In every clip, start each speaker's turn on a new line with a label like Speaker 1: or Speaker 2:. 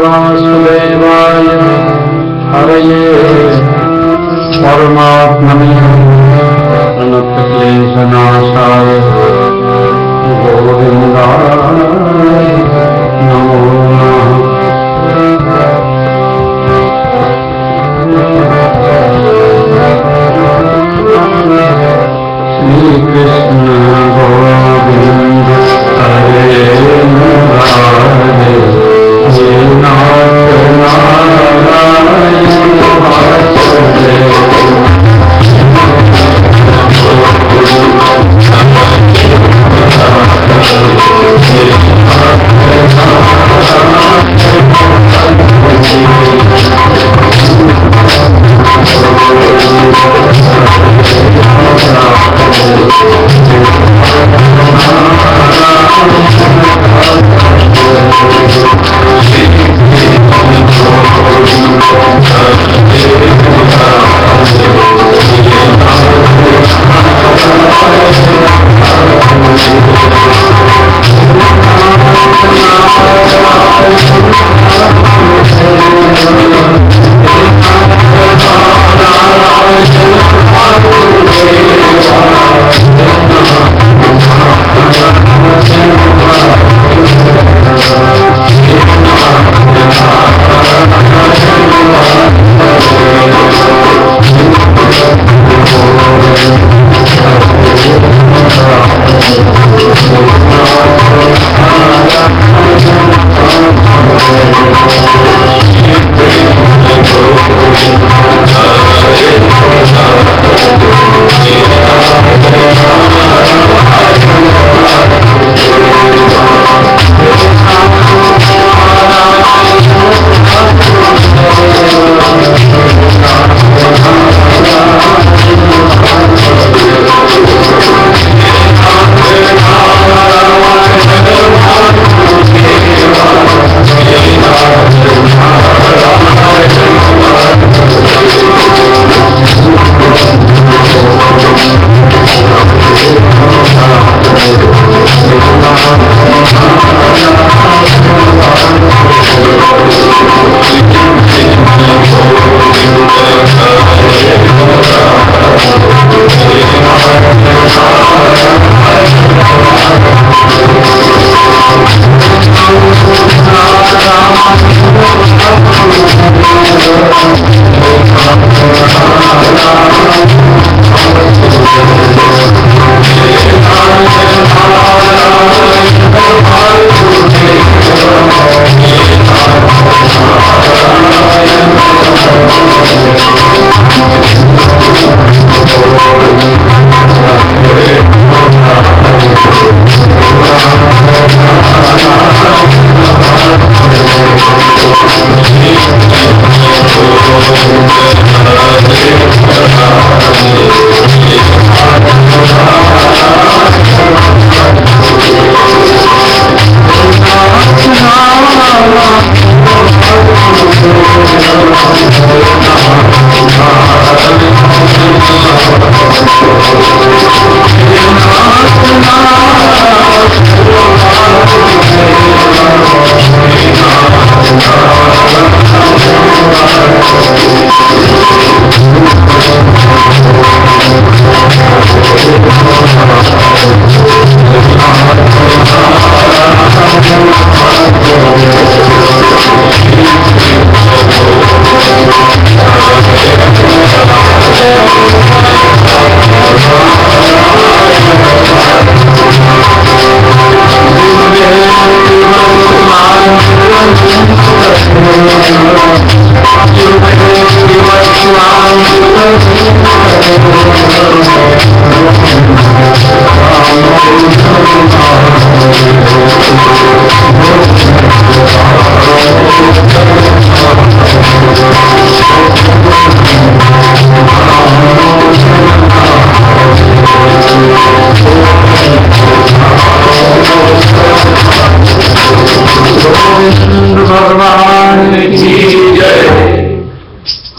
Speaker 1: वासुदेवाय हरये परमात्मने प्रणतक्लेशनाशाय गोविन्दाय नमो श्रीकृष्ण गोविन्द हरे मुरारे हे नाथ नारायण वासुदेव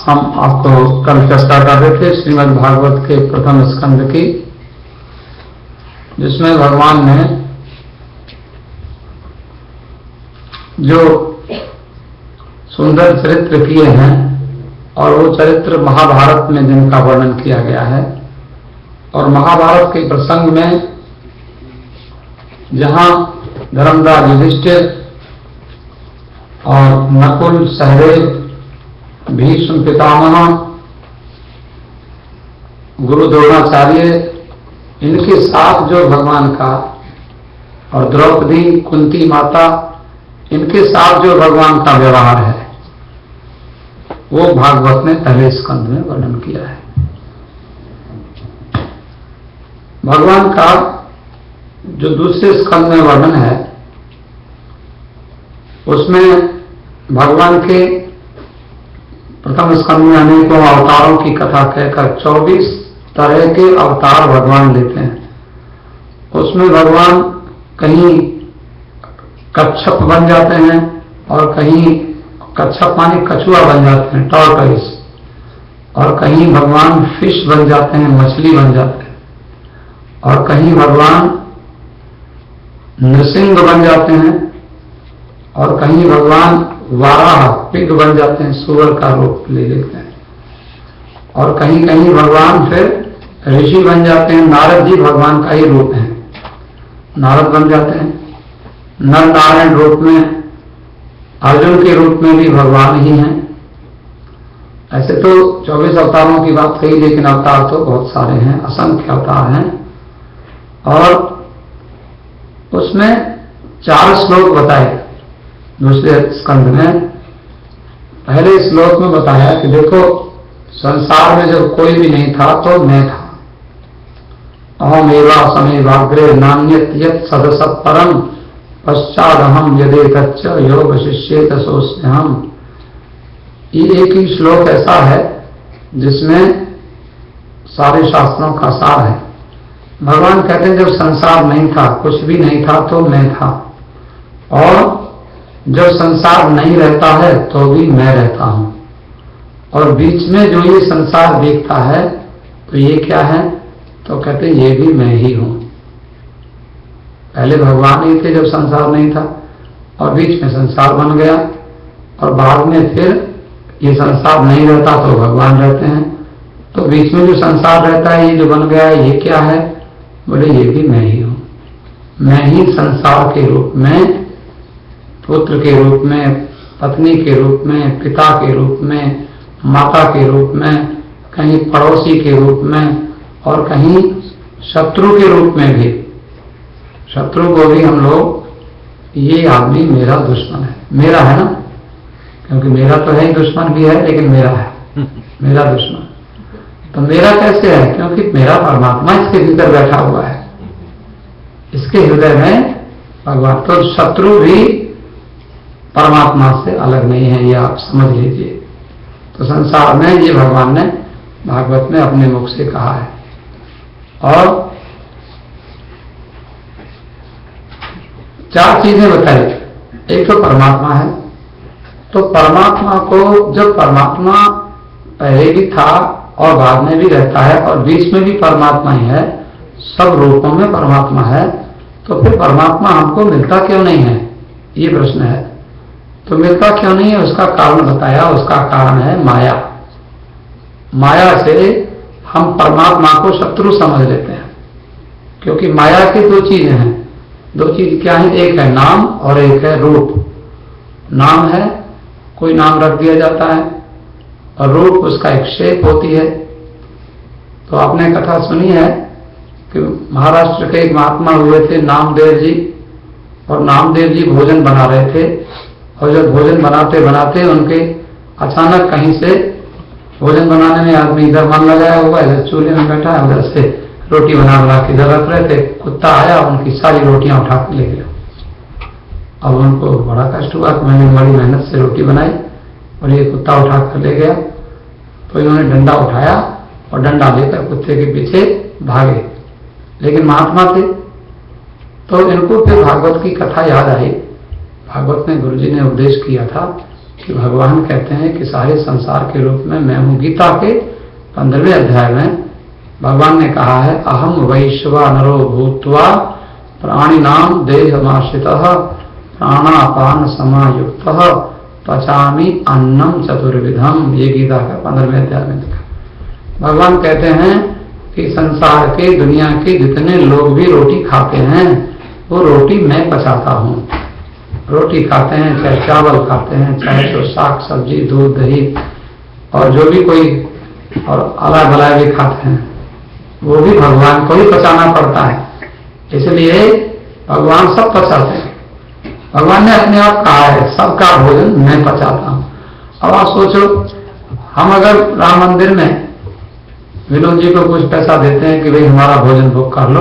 Speaker 2: हम आपको कल चर्चा कर रहे थे श्रीमद् भागवत के प्रथम स्कंद की, जिसमें भगवान ने जो सुंदर चरित्र किए हैं और वो चरित्र महाभारत में जिनका वर्णन किया गया है। और महाभारत के प्रसंग में जहां धर्मराज युधिष्ठिर और नकुल, सहदेव, भीष्म पितामह, गुरु द्रोणाचार्य, इनके साथ जो भगवान का, और द्रौपदी, कुंती माता, इनके साथ जो भगवान का व्यवहार है वो भागवत ने पहले स्कंद में वर्णन किया है। भगवान का जो दूसरे स्कंद में वर्णन है उसमें भगवान के प्रथम स्कंद में अनेकों अवतारों की कथा कहकर 24 तरह के अवतार भगवान लेते हैं। उसमें भगवान कहीं कच्छप बन जाते हैं और कहीं कच्छप माने कछुआ बन जाते हैं, टॉर्टोइस, और कहीं भगवान फिश बन जाते हैं, मछली बन जाते हैं, और कहीं भगवान नृसिंह बन जाते हैं, और कहीं भगवान वाराह पिग बन जाते हैं, सूअर का रूप ले लेते हैं, और कहीं कहीं भगवान फिर ऋषि बन जाते हैं। नारद जी भगवान का ही रूप है, नारद बन जाते हैं। नर नारायण रूप में, अर्जुन के रूप में भी भगवान ही हैं। ऐसे तो 24 अवतारों की बात कही, लेकिन अवतार तो बहुत सारे हैं, असंख्य अवतार हैं। और उसमें 4 श्लोक बताए दूसरे स्कंद में। पहले श्लोक में बताया कि देखो, संसार में जब कोई भी नहीं था तो मैं था। अहमेवा समेवाग्रे नान्यत यत् सदसत् परम पश्चादहम यदेतच्च यो वशिष्येत सोऽस्म्यहम्। ये एक ही श्लोक ऐसा है जिसमें सारे शास्त्रों का सार है। भगवान कहते हैं जब संसार नहीं था, कुछ भी नहीं था तो मैं था, और जब संसार नहीं रहता है तो भी मैं रहता हूं, और बीच में जो ये संसार देखता है तो ये क्या है, तो कहते हैं ये भी मैं ही हूं। पहले भगवान ही थे जब संसार नहीं था, और बीच में संसार बन गया, और बाद में फिर ये संसार नहीं रहता तो भगवान रहते हैं। तो बीच में जो संसार रहता है, ये जो बन गया है, ये क्या है, बोले ये भी मैं ही हूं। मैं ही संसार के रूप में, पुत्र के रूप में, पत्नी के रूप में, पिता के रूप में, माता के रूप में, कहीं पड़ोसी के रूप में, और कहीं शत्रु के रूप में भी। शत्रु को भी हम लोग, ये आदमी मेरा दुश्मन है, मेरा है ना, क्योंकि मेरा तो है ही, दुश्मन भी है, लेकिन मेरा है, मेरा दुश्मन। तो मेरा कैसे है, क्योंकि मेरा परमात्मा इसके भीतर बैठा हुआ है, इसके हृदय में भगवान। तो शत्रु भी परमात्मा से अलग नहीं है, ये आप समझ लीजिए। तो संसार में ये भगवान ने भागवत में अपने मुख से कहा है। और 4 चीजें बताई। एक तो परमात्मा है, तो परमात्मा को, जब परमात्मा पहले भी था और बाद में भी रहता है और बीच में भी परमात्मा ही है, सब रूपों में परमात्मा है, तो फिर परमात्मा हमको मिलता क्यों नहीं है, ये प्रश्न है। तो मिलता क्यों नहीं है, उसका कारण बताया। उसका कारण है माया। माया से हम परमात्मा को शत्रु समझ लेते हैं, क्योंकि माया की 2 चीजें हैं। 2 चीज क्या है, एक है नाम और एक है रूप। नाम है, कोई नाम रख दिया जाता है, और रूप उसका एक शेप होती है। तो आपने कथा सुनी है कि महाराष्ट्र के एक महात्मा हुए थे नामदेव जी, और नामदेव जी भोजन बना रहे थे, और जब भोजन बनाते बनाते उनके अचानक कहीं से, भोजन बनाने में आदमी इधर मन लगाया हुआ है, चूल्हे में बैठा है, उधर से रोटी बना के इधर रख रहे थे, कुत्ता आया, उनकी सारी रोटियां उठा के ले गया। अब उनको बड़ा कष्ट हुआ कि मैंने बड़ी मेहनत से रोटी बनाई और ये कुत्ता उठा कर ले गया। तो इन्होंने डंडा उठाया और डंडा लेकर कुत्ते के पीछे भागे, लेकिन महात्मा थे। तो इनको फिर भागवत की कथा याद आई। भागवत में गुरुजी ने उपदेश किया था कि भगवान कहते हैं कि सारे संसार के रूप में मैं हूं। गीता के 15वें अध्याय में भगवान ने कहा है, अहम वैश्वानरो भूत्वा प्राणिनाम देहमाश्रितः प्राणापान समायुक्तः पचामी अन्नम चतुर्विधम, ये गीता का 15वें अध्याय में लिखा। भगवान कहते हैं कि संसार के, दुनिया के जितने लोग भी रोटी खाते हैं वो रोटी मैं पचाता हूँ। रोटी खाते हैं, चाहे चावल खाते हैं, चाहे तो साग सब्जी, दूध, दही और जो भी कोई और अला भला भी खाते हैं, वो भी भगवान को ही पचाना पड़ता है। इसलिए भगवान सब पचाते हैं। भगवान ने अपने आप कहा है सबका भोजन मैं पचाता हूँ। अब आप सोचो, हम अगर राम मंदिर में विनोद जी को कुछ पैसा देते हैं कि भाई हमारा भोजन बुक कर लो,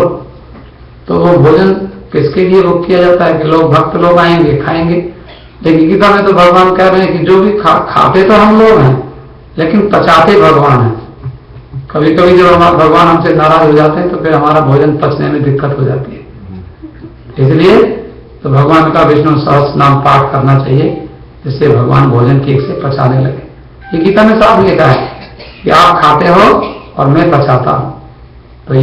Speaker 2: तो वो भोजन किसके लिए बुक किया जाता है कि लोग, भक्त लोग आएंगे, खाएंगे। लेकिन गीता में तो भगवान कह रहे हैं कि जो भी खाते तो हम लोग हैं, लेकिन पचाते भगवान है। कभी कभी जब भगवान हमसे नाराज हो जाते हैं तो फिर हमारा भोजन पचने में दिक्कत हो जाती है। इसलिए तो भगवान का विष्णु सहस्त्र नाम पाठ करना चाहिए, जिससे भगवान भोजन ठीक से पचाने लगे। ये गीता में साफ लिखा है कि आप खाते हो और मैं पचाता हूं। तो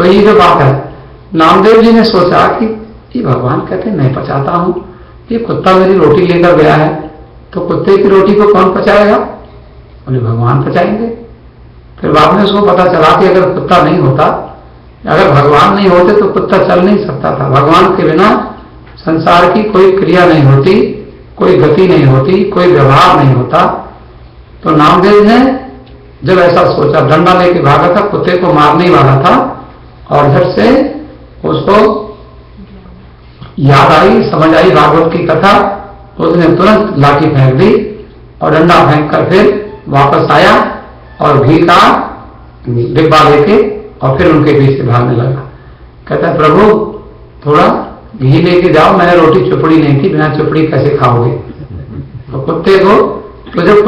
Speaker 2: ये जो बात है, नामदेव जी ने सोचा कि ये भगवान कहते हैं मैं पचाता हूं, ये कुत्ता मेरी रोटी लेकर गया है तो कुत्ते की रोटी को कौन पचाएगा? बोले भगवान पचाएंगे। फिर बाद में उसको पता चला कि अगर कुत्ता नहीं होता, अगर भगवान नहीं होते तो कुत्ता चल नहीं सकता था। भगवान के बिना संसार की कोई क्रिया नहीं होती, कोई गति नहीं होती, कोई व्यवहार नहीं होता। तो नामदेव ने जब ऐसा सोचा, डंडा लेके भागा था, कुत्ते को मारने ही वाला था, और झट से उसको याद आई, समझ आई भागवत की कथा। उसने तुरंत लाठी फेंक दी और डंडा फेंक कर फिर वापस आया और घी का डिब्बा लेके और फिर उनके पीछे भागने लगा। कहता है प्रभु थोड़ा घी लेके जाओ, मैंने रोटी चुपड़ी नहीं थी, बिना चुपड़ी कैसे खाओगे? तो कुत्ते को, तो जब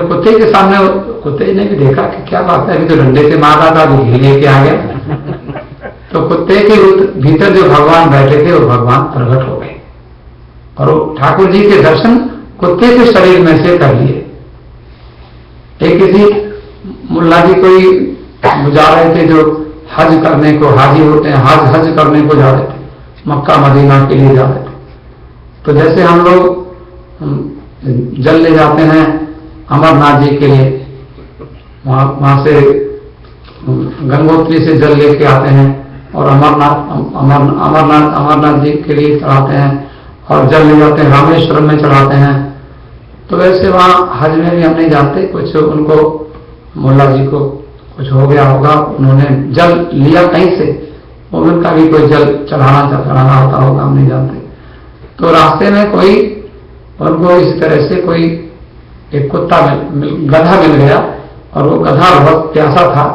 Speaker 2: कुत्ते के सामने, कुत्ते ने भी देखा कि क्या बात है, अभी तो डंडे से मार रहा था, अभी घी लेके आ गया। तो कुत्ते के भीतर जो भगवान बैठे थे वो भगवान प्रकट हो गए और वो ठाकुर जी के दर्शन कुत्ते के शरीर में से कर लिए। एक किसी मुल्ला जी कोई जा रहे थे जो हज करने को, हाजी होते हैं, हज करने को जा रहे थे, मक्का मदीना के लिए जा रहे थे। तो जैसे हम लोग जल ले जाते हैं अमरनाथ जी के लिए, वहां से गंगोत्री से जल लेके आते हैं और अमरनाथ जी के लिए चढ़ाते हैं और जल ले जाते हैं, रामेश्वरम में चढ़ाते हैं। तो वैसे वहाँ हज में भी हम नहीं जानते, कुछ उनको मुल्ला जी को कुछ हो गया होगा, उन्होंने जल लिया कहीं से, उनका भी कोई जल चढ़ाना होता होगा, हम नहीं जानते। तो रास्ते में कोई उनको इस तरह से कोई एक कुत्ता गधा मिल गया और वो गधा बहुत प्यासा था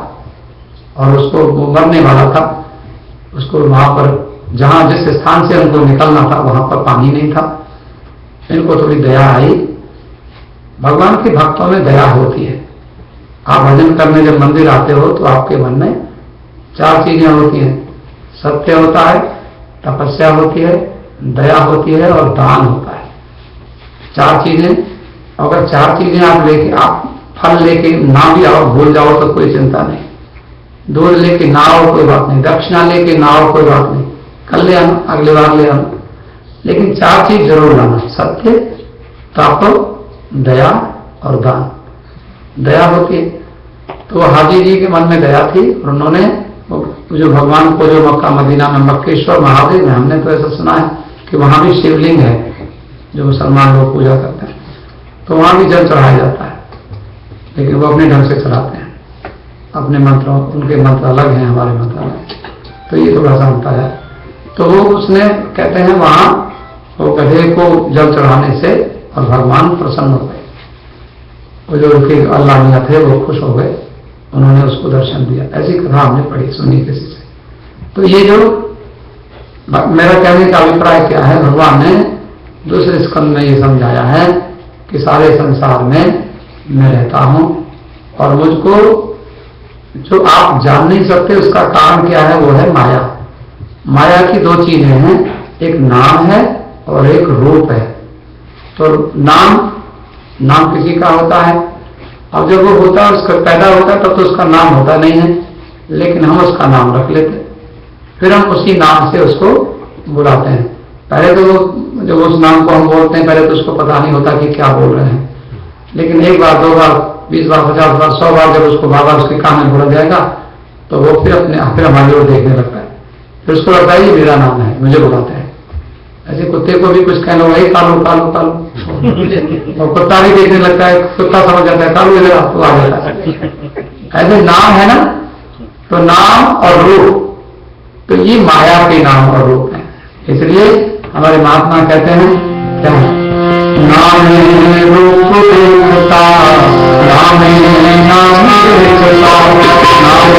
Speaker 2: और उसको वो मरने वाला था। उसको वहां पर जहां जिस स्थान से उनको निकलना था वहां पर पानी नहीं था। इनको थोड़ी दया आई। भगवान के भक्तों में दया होती है। आप भजन करने जब मंदिर आते हो तो आपके मन में 4 चीजें होती हैं, सत्य होता है, तपस्या होती है, दया होती है और दान होता है। 4 चीजें, अगर 4 चीजें आप लेके, आप फल लेके ना भी आओ, भूल जाओ तो कोई चिंता नहीं, दूध लेके ना आओ कोई बात नहीं, दक्षिणा लेके ना आओ कोई बात नहीं, कल ले आना, अगले बार ले आना, लेकिन 4 चीज जरूर लाना, सत्य, तप, दया और दान। दया होती है। तो हाजी जी के मन में दया थी और उन्होंने जो भगवान को, जो मक्का मदीना में मक्केश्वर महादेव है, हमने तो ऐसा सुना है कि वहां भी शिवलिंग है जो मुसलमान लोग पूजा करते हैं, तो वहां भी जल चढ़ाया जाता है, लेकिन वो अपने ढंग से चढ़ाते हैं, अपने मंत्रों, उनके मंत्र अलग हैं, हमारे मंत्र अलग, तो ये थोड़ा सा होता है। तो वो उसने कहते हैं वहां वो गधे को जल चढ़ाने से और भगवान प्रसन्न हो गए। वो जो उनके अल्लाह मियां थे वो खुश हो गए, उन्होंने उसको दर्शन दिया। ऐसी कथा हमने पढ़ी, सुनी किसी से। तो ये जो मेरा कहने का अभिप्राय क्या है, भगवान ने दूसरे स्कंद में ये समझाया है कि सारे संसार में मैं रहता हूं और मुझको जो आप जान नहीं सकते उसका कारण क्या है, वो है माया। माया की 2 चीजें हैं, एक नाम है और एक रूप है। तो नाम किसी का होता है, अब जब वो होता है, उसका पैदा होता है तब तो उसका नाम होता नहीं है, लेकिन हम उसका नाम रख लेते, फिर हम उसी नाम से उसको बुलाते हैं। पहले तो वो जब उस नाम को हम बोलते हैं पहले तो उसको पता नहीं होता कि क्या बोल रहे हैं, लेकिन एक बार, 2 बार, 20 बार, 50 बार, 100 बार जब उसको बाबा उसके कान में बोला जाएगा तो वो फिर हमारी ओर देखने लगता है। फिर उसको लगता है ये मेरा नाम है, मुझे बुलाता है। ऐसे कुत्ते को भी कुछ कहना वही कालू कालू कालू, और कुत्ता भी देखने लगता है, कुत्ता समझ जाता है कालू इधर तो आ जाता है। ऐसे नाम है ना, तो नाम और रूप, तो ये माया के नाम और रूप है। इसलिए हमारे महात्मा कहते हैं क्या, नाम रूप देखता, नाम नाम देखता, नाम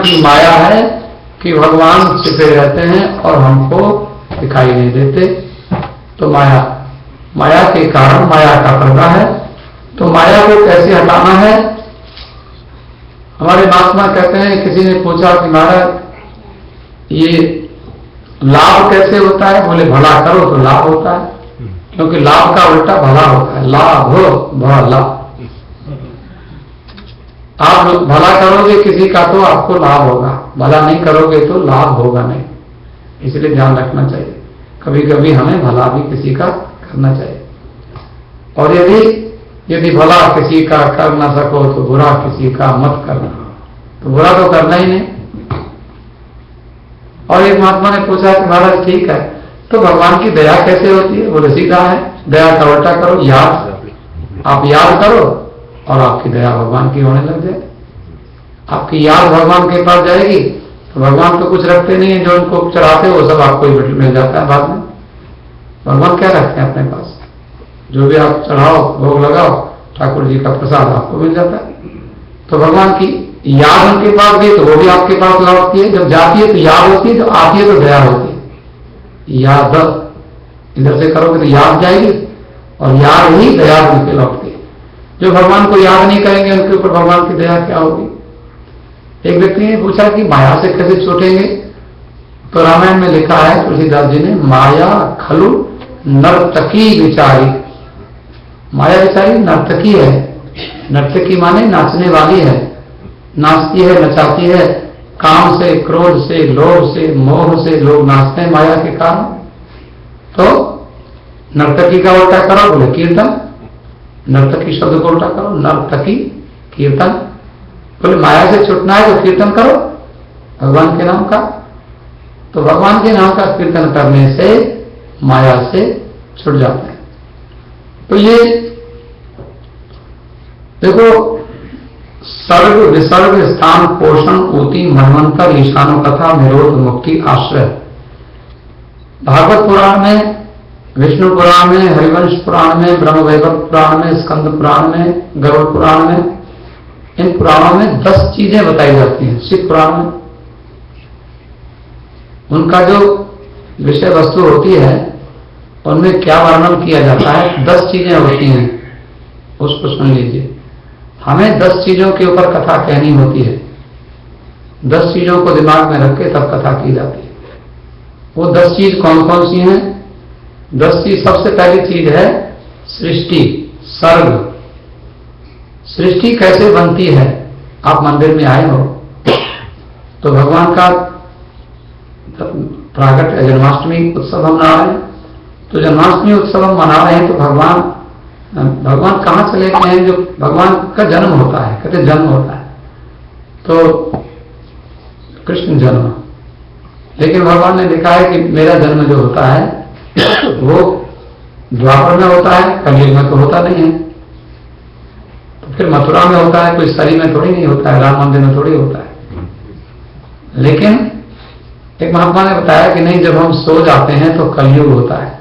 Speaker 2: की माया है कि भगवान छिपे रहते हैं और हमको दिखाई नहीं देते। तो माया के कारण माया का पर्दा है। तो माया को कैसे हटाना है? हमारे महात्मा कहते हैं, किसी ने पूछा कि महाराज ये लाभ कैसे होता है? बोले भला करो तो लाभ होता है, क्योंकि लाभ का उल्टा भला होता है। लाभ हो भला, आप भला करोगे किसी का तो आपको लाभ होगा, भला नहीं करोगे तो लाभ होगा नहीं। इसलिए ध्यान रखना चाहिए, कभी कभी हमें भला भी किसी का करना चाहिए। और यदि भला किसी का कर ना सको तो बुरा किसी का मत करना, तो बुरा तो करना ही नहीं। और एक महात्मा ने पूछा कि महाराज ठीक है, तो भगवान की दया कैसे होती है? बोले सीधा है, दया का उल्टा करो, याद। आप याद करो और आपकी दया भगवान की होने लग जाए। आपकी याद भगवान के पास जाएगी तो भगवान तो कुछ रखते नहीं है, जो उनको चढ़ाते हो वो सब आपको ही मिल जाता है बाद में। भगवान क्या रखते हैं अपने पास? जो भी आप चढ़ाओ, भोग लगाओ, ठाकुर जी का प्रसाद आपको मिल जाता है। तो भगवान की याद उनके पास गई तो वो भी आपके पास लौटती है। जब जाती है तो याद होती है, जब आती है तो दया होती है। याद इधर से करोगे तो याद जाएगी और याद ही दया उनके लौटती है। जो भगवान को याद नहीं करेंगे उनके ऊपर भगवान की दया क्या होगी? एक व्यक्ति ने पूछा कि माया से कैसे छूटेंगे? तो रामायण में लिखा है तुलसीदास जी ने, माया खलु नर्तकी विचारी। माया विचारी नर्तकी है। नर्तकी माने नाचने वाली है, नाचती है, नचाती है। काम से, क्रोध से, लोभ से, मोह से लोग नाचते हैं माया के कारण। तो नर्तकी का उल्टा करो, बोले कीर्तन। नर्तकी शब्द को उल्टा करो, नर्तकी कीर्तन। बोले माया से छुटना है तो कीर्तन करो भगवान के नाम का। तो भगवान के नाम का कीर्तन करने से माया से छुट जाते हैं। तो ये देखो, सर्ग विसर्ग स्थान पोषण ऊति मनवंतर ईशानो कथा निरोध मुक्ति आश्रय। भागवत पुराण में, विष्णु पुराण में, हरिवंश पुराण में, ब्रह्म वैवर्त पुराण में, स्कंद पुराण में, गरुड़ पुराण में, इन पुराणों में 10 चीजें बताई जाती हैं। शिव पुराण में उनका जो विषय वस्तु होती है उनमें क्या वर्णन किया जाता है, 10 चीजें होती हैं, उसको सुन लीजिए। हमें 10 चीजों के ऊपर कथा कहनी होती है। 10 चीजों को दिमाग में रख के तब कथा की जाती है। वो 10 चीज कौन कौन सी हैं? 10 चीज, सबसे पहली चीज है सृष्टि, सर्ग। सृष्टि कैसे बनती है? आप मंदिर में आए हो तो भगवान का प्रागट जन्माष्टमी उत्सव हम मना रहे हैं। तो जन्माष्टमी उत्सव हम मना रहे हैं तो भगवान कहाँ से लेते हैं? जो भगवान का जन्म होता है, कहते जन्म होता है तो कृष्ण जन्म। लेकिन भगवान ने देखा है कि मेरा जन्म जो होता है वो द्वापर में होता है, कलयुग में तो होता नहीं है। तो फिर मथुरा में होता है, कोई सरी में थोड़ी नहीं होता है, राम मंदिर में थोड़ी होता है। लेकिन एक महात्मा ने बताया कि नहीं, जब हम सो जाते हैं तो कलयुग होता है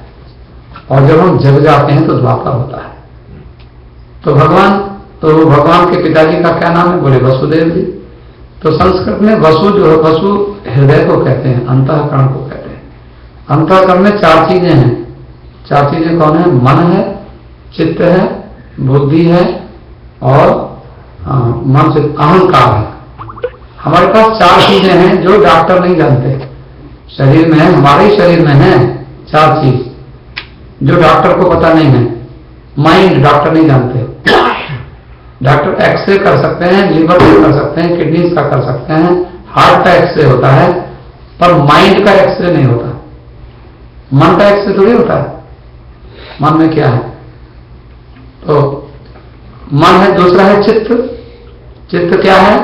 Speaker 2: और जब हम जग जाते हैं तो द्वापर होता है। तो भगवान के पिताजी का क्या नाम है? बोले वसुदेव जी। तो संस्कृत में वसु जो है, वसु हृदय को कहते हैं, अंतःकरण को कहते हैं। अंतःकरण में 4 चीजें हैं। 4 चीजें कौन है? मन है, चित्त है, बुद्धि है और मन से अहंकार है। हमारे पास 4 चीजें हैं जो डॉक्टर नहीं जानते। शरीर में है, हमारे शरीर में है 4 चीज जो डॉक्टर को पता नहीं है। माइंड डॉक्टर नहीं जानते। डॉक्टर एक्सरे कर सकते हैं, लिवर का कर सकते हैं, किडनीज का कर सकते हैं, हार्ट का एक्सरे होता है, पर माइंड का एक्सरे नहीं होता। मन का एक्सरे थोड़ी होता है। मन में क्या है? तो मन है, दूसरा है चित्त। चित्त क्या है?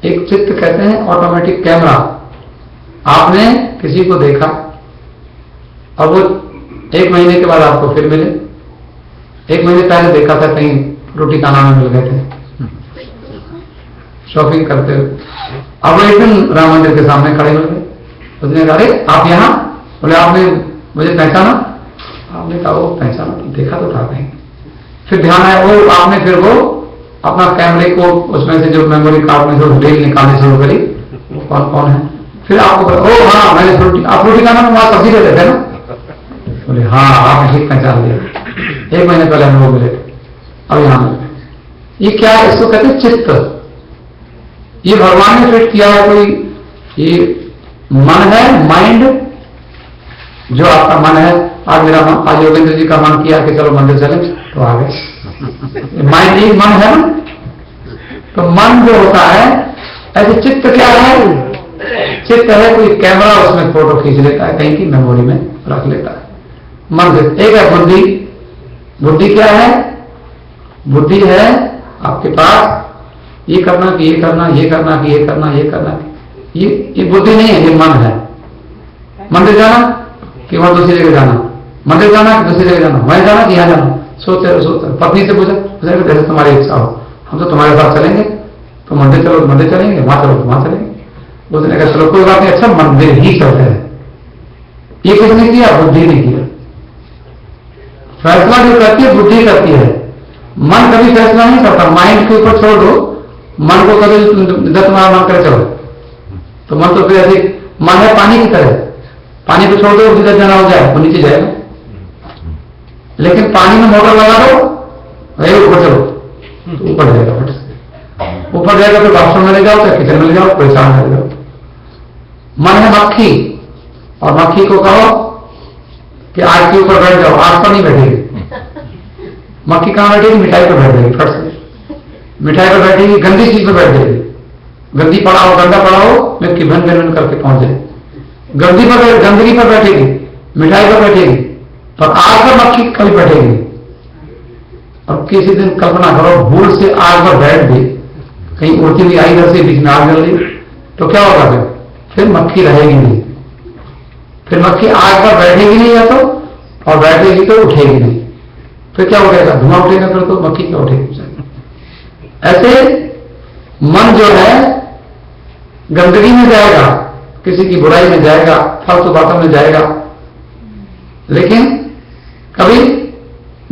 Speaker 2: एक चित्त कहते हैं ऑटोमेटिक कैमरा। आपने किसी को देखा और वो 1 महीने के बाद आपको फिर मिले। 1 महीने पहले देखा था, कहीं रोटी खाना में मिल गए थे शॉपिंग करते हुए। अब वो एक दिन राम मंदिर के सामने खड़े हो गए। उसने कहा, अरे आप यहाँ? बोले आपने मुझे पहचाना? आपने कहा वो पहचाना, देखा तो था कहीं। फिर ध्यान आया, वो आपने फिर वो अपना कैमरे को उसमें से जो मेमोरी कार्ड में से रील निकालनी शुरू करी कौन कौन है। फिर आपको बोले, ओ हाँ मैंने रोटी, आप रोटी खाना में वहां सब्जी ले लेते हैं ना? बोले हाँ आपने ठीक पहचान लिया, 1 महीने पहले हम लोग मिले, अब यहाँ मिल गए। ये क्या है? इसको कहते हैं चित्त। ये भगवान ने फिट किया है कोई, ये मन है, माइंड, जो आपका मन है। आज मेरा मन, आज योगेंद्र जी का मन किया कि चलो मंदिर चले, तो आ गए। माइंड ही मन है ना। तो मन जो होता है, ऐसे चित्त क्या है? चित्त है कोई कैमरा, उसमें फोटो खींच लेता है, कहीं की मेमोरी में रख लेता है। मन से एक है बुद्धि। बुद्धि क्या है? बुद्धि है आपके पास, ये करना कि ये करना, ये करना कि ये करना, ये करना। ये बुद्धि नहीं है, ये मन है। मंदिर जाना कि वहां दूसरी जगह जाना, मंदिर जाना कि दूसरी जगह जाना, वहीं जाना कि यहाँ जाना, सोचते रहो सोचते रहो। पत्नी से पूछा, जैसे तुम्हारी इच्छा हो, हम तो तुम्हारे साथ चलेंगे, तो मंदिर चलो तो मंदिर चलेंगे, वहां चलो तो वहां चलेंगे। उसने कहा चलो कोई बात नहीं, अच्छा मंदिर ही चलते हैं। ये किसने किया? बुद्धि ने किया। फैसला जो करती है बुद्धि करती है, मन कभी फैसला नहीं करता। माइंड के ऊपर छोड़ दो, मन को कभी 10 बार मन करे चलो, तो मन तो फिर ऐसे, मन है पानी की तरह, पानी को छोड़ दो जिधर जाना हो जाए, वो नीचे जाएगा। लेकिन पानी में मोटर लगा दो, ऊपर चलो, तो ऊपर जाएगा। ऊपर जाएगा तो बाथरूम में ले जाओ, चाहे किचन में ले जाओ, परेशान कर जाओ। मन है मक्खी, और मक्खी को कहो कि आग के ऊपर बैठ जाओ, आग पर नहीं बैठेगी। मक्खी कहां बैठेगी? मिठाई पर बैठ जाएगी, फट से मिठाई पर बैठेगी, गंदी चीज पर बैठ जाएगी। गंदी पड़ा हो, गंदा पड़ा हो, मक्खी भन भन करके पहुंच जाए। गंदगी पर बैठेगी, मिठाई पर बैठेगी, पर आग पर मक्खी कभी बैठेगी। और किसी दिन कल्पना करो भूल से आग पर बैठ गई, कहीं उड़ती हुई आई, इधर से बीच में आग जल गई, तो क्या होगा? फिर मक्खी रहेगी नहीं, फिर मक्खी आग पर बैठेगी नहीं, या तो, और बैठेगी तो उठेगी नहीं, फिर क्या उठेगा? धुआं उठेगा, फिर तो मक्खी क्या उठेगी? ऐसे मन जो है गंदगी में जाएगा, किसी की बुराई में जाएगा, फालतू बातों में जाएगा, लेकिन कभी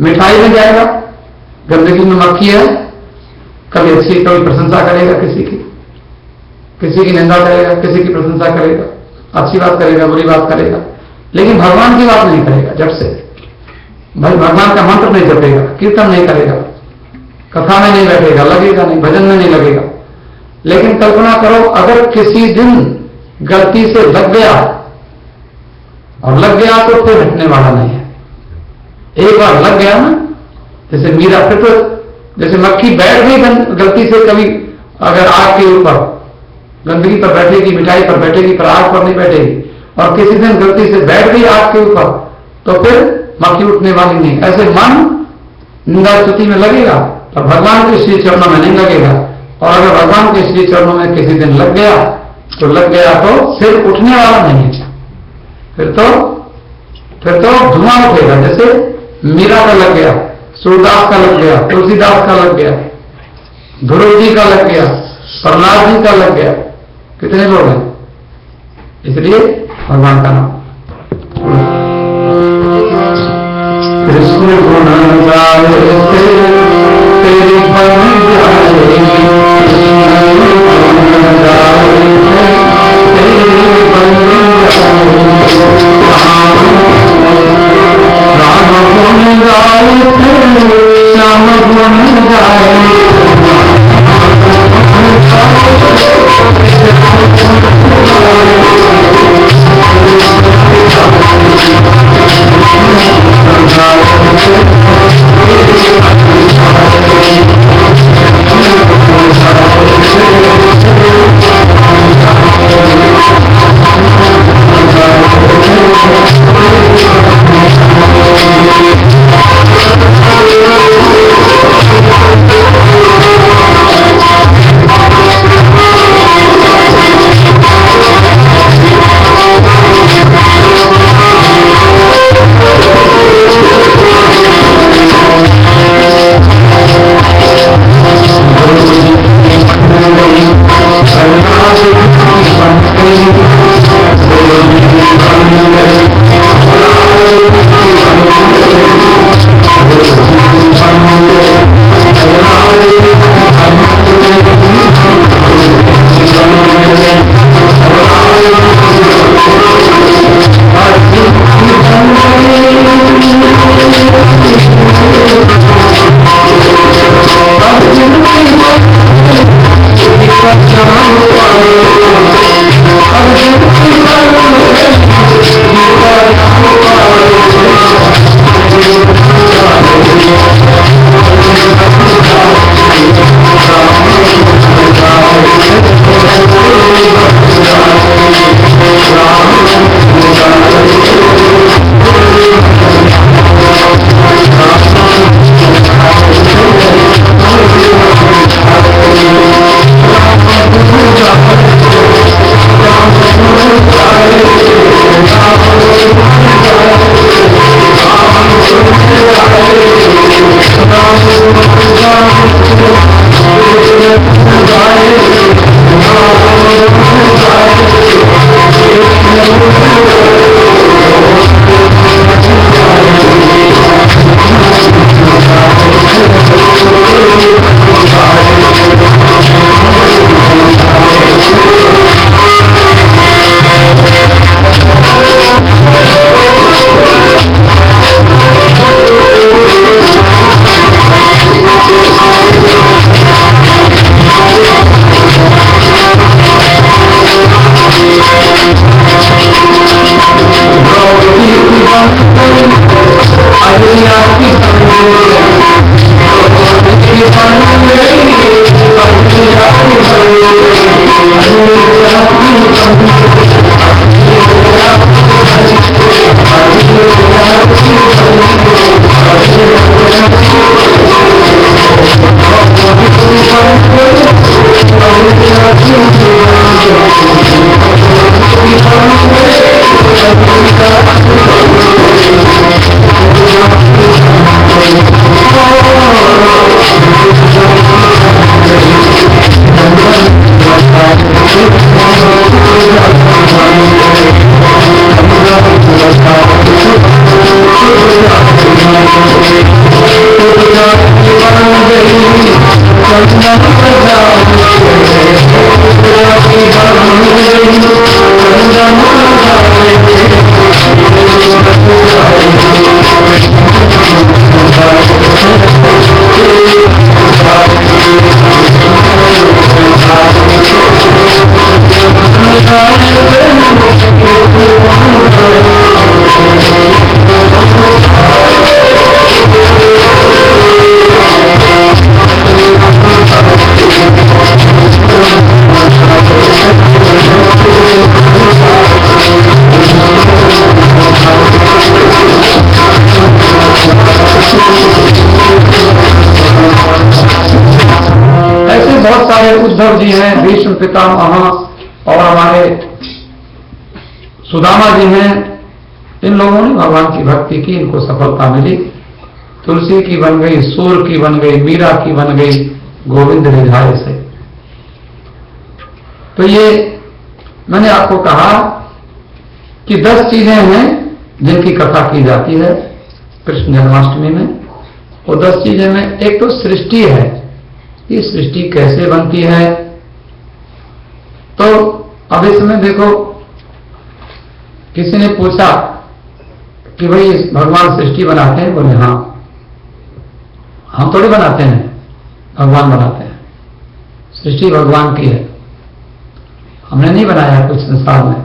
Speaker 2: मिठाई में जाएगा, गंदगी में मक्खी है, कभी अच्छी, कभी प्रशंसा करेगा किसी की निंदा करेगा, किसी की प्रशंसा करेगा, अच्छी बात करेगा, बुरी बात करेगा, लेकिन भगवान की बात नहीं करेगा। जब से भाई भगवान का मंत्र नहीं जपेगा, कीर्तन नहीं करेगा, कथा में नहीं बैठेगा, लगेगा नहीं, भजन में नहीं लगेगा। लेकिन कल्पना करो अगर किसी दिन गलती से लग गया, और लग गया तो फिर हटने वाला नहीं है। एक बार लग गया ना, जैसे मीरा, फिर तो जैसे मक्खी बैठ गई गलती से कभी, अगर आग के ऊपर, गंदगी पर बैठेगी, मिठाई पर बैठेगी, पर आग पर नहीं बैठेगी, और किसी दिन गलती से बैठ गई आग के ऊपर, तो फिर मक्खी उठने वाली नहीं। ऐसे मन निंदा स्तुति में लगेगा, पर भगवान के श्री चरणों में नहीं लगेगा। और अगर भगवान के श्री चरणों में किसी दिन लग गया, तो लग गया तो फिर उठने वाला नहीं है। फिर तो धुआं उठेगा। जैसे मीरा का लग गया, सूरदास का लग गया, तुलसीदास का लग गया, ध्रुव जी का लग गया, प्रहलाद जी का लग गया, कितने लोग हैं? इसलिए भगवान का नाम। कृष्ण गुण गाए तेरी बन जाएगी, कृष्ण गुण गाए तेरी बन जाएगी, राम गुण गाए श्याम गुण गाए, बहुत सारे उद्धव जी हैं, भीष्म पितामह और हमारे सुदामा जी हैं। इन लोगों ने भगवान की भक्ति की, इनको सफलता मिली। तुलसी की बन गई, सूर की बन गई, मीरा की बन गई, गोविंद रिझाए से। तो ये मैंने आपको कहा कि 10 चीजें हैं जिनकी कथा की जाती है कृष्ण जन्माष्टमी में। वो 10 चीजें में एक तो सृष्टि है, ये सृष्टि कैसे बनती है। तो अब इसमें देखो, किसी ने पूछा कि भाई भगवान सृष्टि बनाते हैं? बोले हाँ, हम थोड़ी बनाते हैं, भगवान बनाते हैं। सृष्टि भगवान की है, हमने नहीं बनाया कुछ संसार में।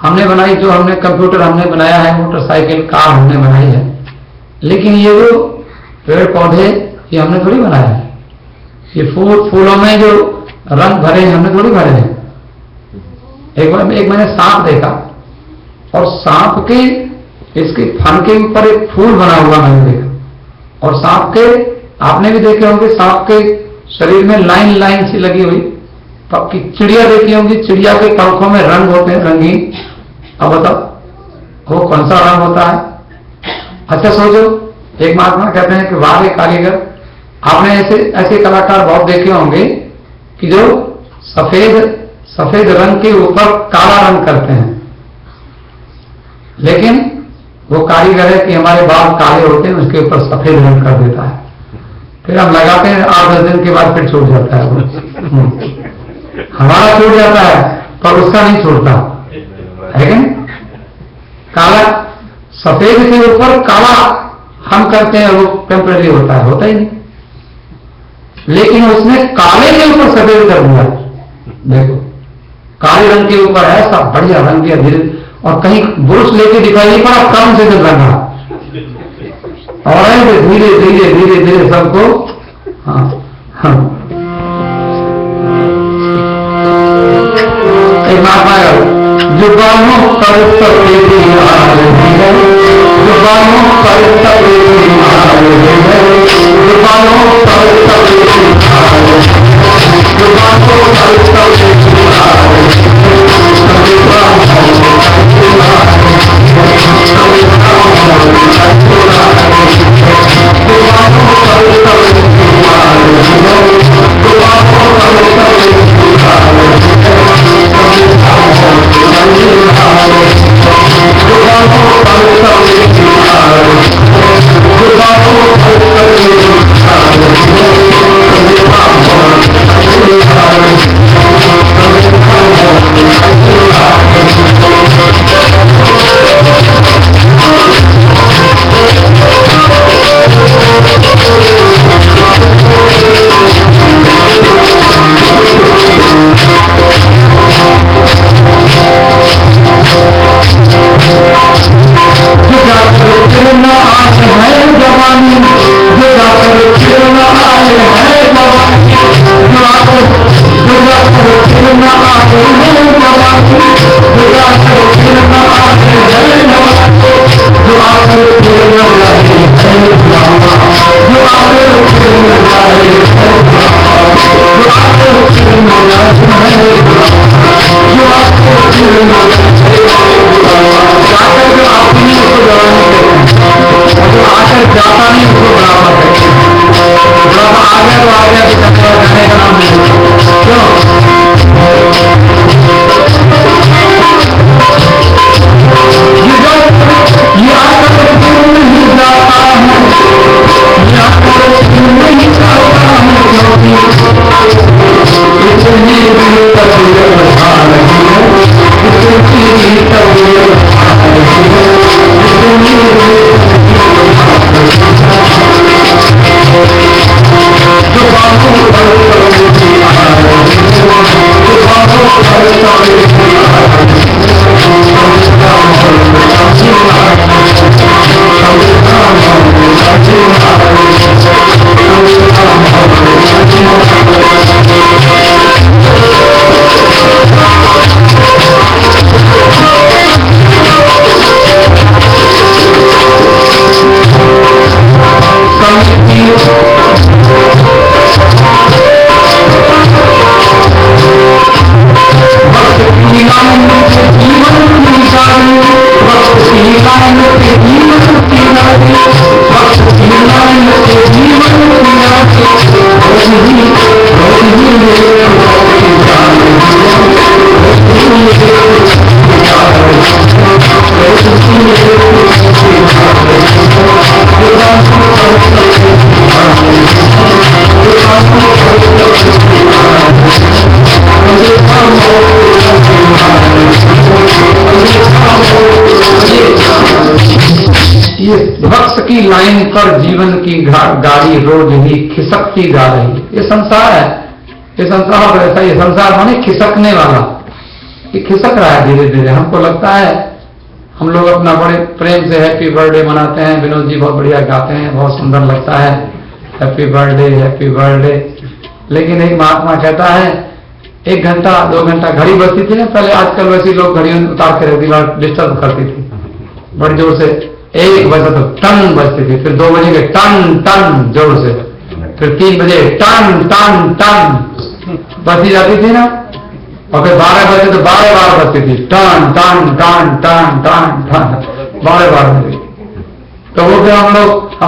Speaker 2: हमने बनाई जो हमने कंप्यूटर हमने बनाया है, मोटरसाइकिल कार हमने बनाई है, लेकिन ये जो पेड़ पौधे ये हमने थोड़ी बनाया है। ये फूलों में जो रंग भरे हैं हमने थोड़ी भरे हैं। एक मैंने सांप देखा और सांप के इसके फन के ऊपर एक फूल बना हुआ मैंने देखा। और सांप के आपने भी देखे होंगे, सांप के शरीर में लाइन लाइन सी लगी हुई। पक्की चिड़िया देखी होंगी, चिड़िया के पंखों में रंग होते हैं रंगीन। अब बताओ वो कौन सा रंग होता है? अच्छा सोचो, एक महात्मा कहते हैं कि वाह रे कारीगर, आपने ऐसे कलाकार बहुत देखे होंगे कि जो सफेद रंग के ऊपर काला रंग करते हैं, लेकिन वो कारीगर है कि हमारे बाल काले होते हैं, उसके ऊपर सफेद रंग कर देता है। फिर हम लगाते हैं, 8-10 दिन के बाद फिर छूट जाता है वो। हमारा छूट जाता है पर उसका नहीं छूटता है कि काला, सफेद के ऊपर काला हम करते हैं वो टेम्पररी होता ही नहीं। लेकिन उसने काले के ऊपर सफेद कर दिया। देखो काले रंग के ऊपर ऐसा बढ़िया रंग दिया धीरे, और कहीं ब्रुश लेके दिखाई नहीं पड़ा, कम से कम रंगा, और ऐसे धीरे धीरे धीरे धीरे सबको। हाँ हाँ जुबानों पर सफेदी आ रही है, जुबानों पर सफेदी आ रही है, जुबानों पर सफेदी आ रही है, जुबानों पर सफेदी आ रही है, भक्स की लाइन पर जीवन की गाड़ी रोज ही खिसकती जा रही है। ये संसार है, ये संसार ऐसा, ये संसार माने खिसकने वाला, ये खिसक रहा है धीरे धीरे। हमको लगता है, हम लोग अपना बड़े प्रेम से हैप्पी बर्थडे मनाते हैं, विनोद जी बहुत बढ़िया गाते हैं, बहुत सुंदर लगता है हैप्पी बर्थडे हैप्पी बर्थडे। लेकिन एक महात्मा कहता है 1 घंटा 2 घंटा घड़ी बजती थी ना पहले, आजकल वैसे लोग घड़ी उतार के रख दी, डिस्टर्ब करती थी बड़ी जोर से। 1 बजे तो टन बजती थी, फिर 2 बजे के टन टन जोर से, फिर 3 बजे टन टन टन बजती जाती थी ना, और फिर 12 बजे तो 12 बार बजती थी, टन टन टन टन टन टन 12 बार बजती। तो वो फिर हम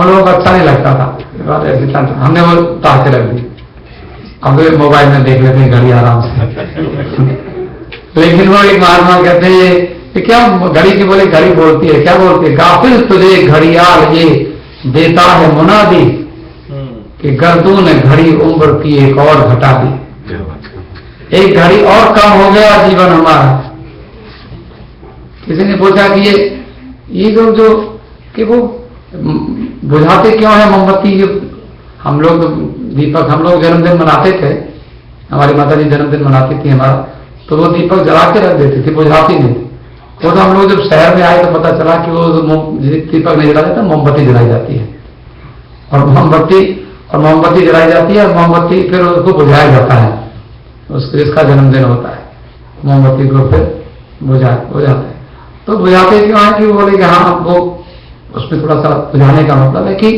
Speaker 2: लोगों को अच्छा नहीं लगता था, हमने वो उतार के रख दी। अब तो मोबाइल में देख लेते हैं घड़ी आराम से। लेकिन वो एक महात्मा कहते हैं कि क्या घड़ी की बोले, घड़ी बोलती है, क्या बोलती है, गाफिल तुझे घड़ियाल ये देता है मुनादी कि गर्दू ने घड़ी उम्र की एक और घटा दी। एक घड़ी और कम हो गया जीवन हमारा। किसी ने पूछा कि ये लोग जो कि वो बुझाते क्यों है मोमबत्ती? हम लोग दीपक, हम लोग जन्मदिन मनाते थे, हमारी माता जी जन्मदिन मनाती थी हमारा, तो वो दीपक जला के रख देती थी, बुझाती नहीं थी। वो तो हम लोग जब शहर में आए तो पता चला कि वो दीपक नहीं जला जाता, मोमबत्ती जलाई जाती है, और मोमबत्ती जलाई जाती है, और मोमबत्ती फिर उसको बुझाया जाता है, इसका जन्मदिन होता है, मोमबत्ती को फिर बुझाते हैं। तो बुझाते क्यों है कि वो बोले कि हाँ, वो उसमें थोड़ा सा बुझाने का मतलब है कि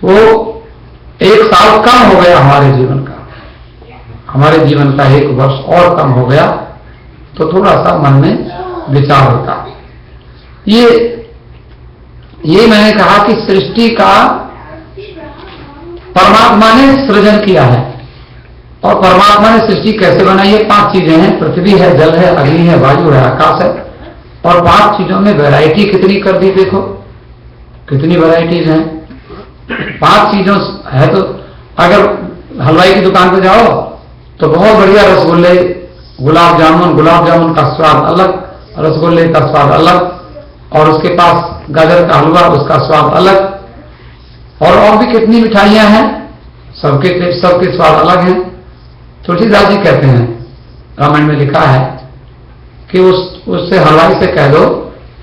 Speaker 2: वो 1 साल कम हो गया हमारे जीवन का, 1 वर्ष और कम हो गया, तो थोड़ा सा मन में विचार होता है। ये मैंने कहा कि सृष्टि का परमात्मा ने सृजन किया है, और परमात्मा ने सृष्टि कैसे बनाई है? 5 चीजें हैं, पृथ्वी है, जल है, अग्नि है, वायु है, आकाश है, और 5 चीजों में वैरायटी कितनी कर दी, देखो कितनी वैरायटीज हैं। 5 चीजों है, तो अगर हलवाई की दुकान पे जाओ तो बहुत बढ़िया रसगुल्ले, गुलाब जामुन का स्वाद अलग, रसगुल्ले का स्वाद अलग, और उसके पास गाजर का हलवा, उसका स्वाद अलग, और भी कितनी मिठाइयां हैं, सबके स्वाद अलग हैं। तुलसीदास जी कहते हैं, रामायण में लिखा है कि उससे हलवाई से कह दो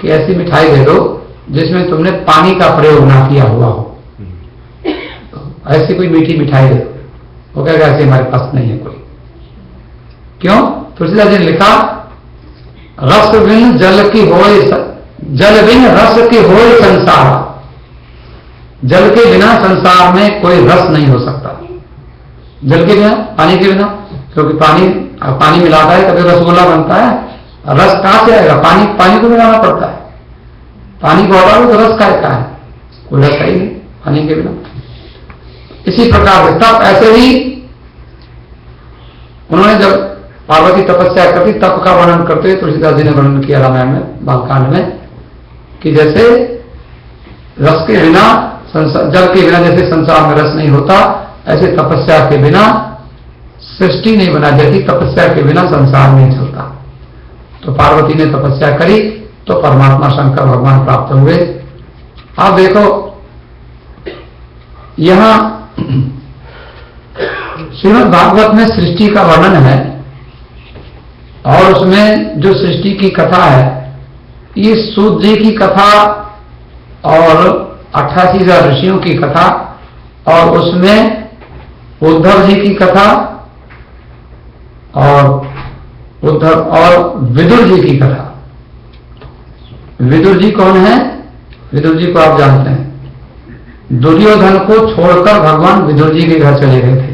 Speaker 2: कि ऐसी मिठाई दे दो जिसमें तुमने पानी का प्रयोग ना किया हुआ हो, ऐसी कोई मीठी मिठाई दे दो। वो कहेगा ऐसी हमारे पास नहीं है कोई। क्यों? तुलसीदास जी ने लिखा, रस बिन जल की होए, जल बिन रस की होए संसार, जल के बिना संसार में कोई रस नहीं हो सकता। जल के बिना, पानी के बिना, क्योंकि पानी मिलाता है तभी रसगुल्ला बनता है, रस कहां से आएगा? पानी को मिलाना पड़ता है, पानी को हटाओ तो रस का है, कोई रस ही नहीं पानी के बिना। इसी प्रकार से तप, ऐसे ही उन्होंने जब पार्वती तपस्या करती, तप का वर्णन करते हुए तुलसीदास जी ने वर्णन किया रामायण में, बालकांड में, कि जैसे रस के बिना, जल के बिना जैसे संसार में रस नहीं होता, ऐसे तपस्या के बिना सृष्टि नहीं बना जाती, तपस्या के बिना संसार नहीं चलता। तो पार्वती ने तपस्या करी तो परमात्मा शंकर भगवान प्राप्त हुए। आप देखो यहां श्रीमद् भागवत में सृष्टि का वर्णन है, और उसमें जो सृष्टि की कथा है, ये सूत जी की कथा और 88,000 ऋषियों की कथा, और उसमें उद्धव जी की कथा और विदुर जी की कथा। विदुर जी कौन है? विदुर जी को आप जानते हैं, दुर्योधन को छोड़कर भगवान विदुर जी के घर चले गए थे।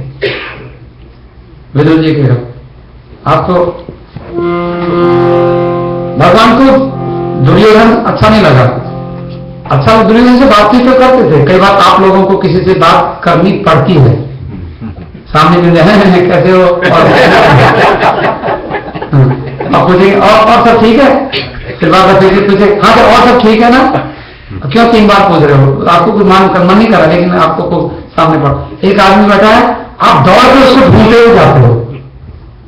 Speaker 2: विदुर जी के घर, आपको भगवान को दुर्योधन अच्छा नहीं लगा। अच्छा, दुर्योधन से बातचीत तो करते थे, कई बार आप लोगों को किसी से बात करनी पड़ती है, सामने मिल जाए कैसे हो, और पूछेंगे और सब ठीक है, फिर बात पूछे हाँ तो और सब ठीक है ना, क्यों 3 बार पूछ रहे हो? आपको कुछ मन नहीं करा, लेकिन आपको को सामने पड़, एक आदमी बैठा है, आप दौड़ के उसको ढूंढते हुए जाते हो,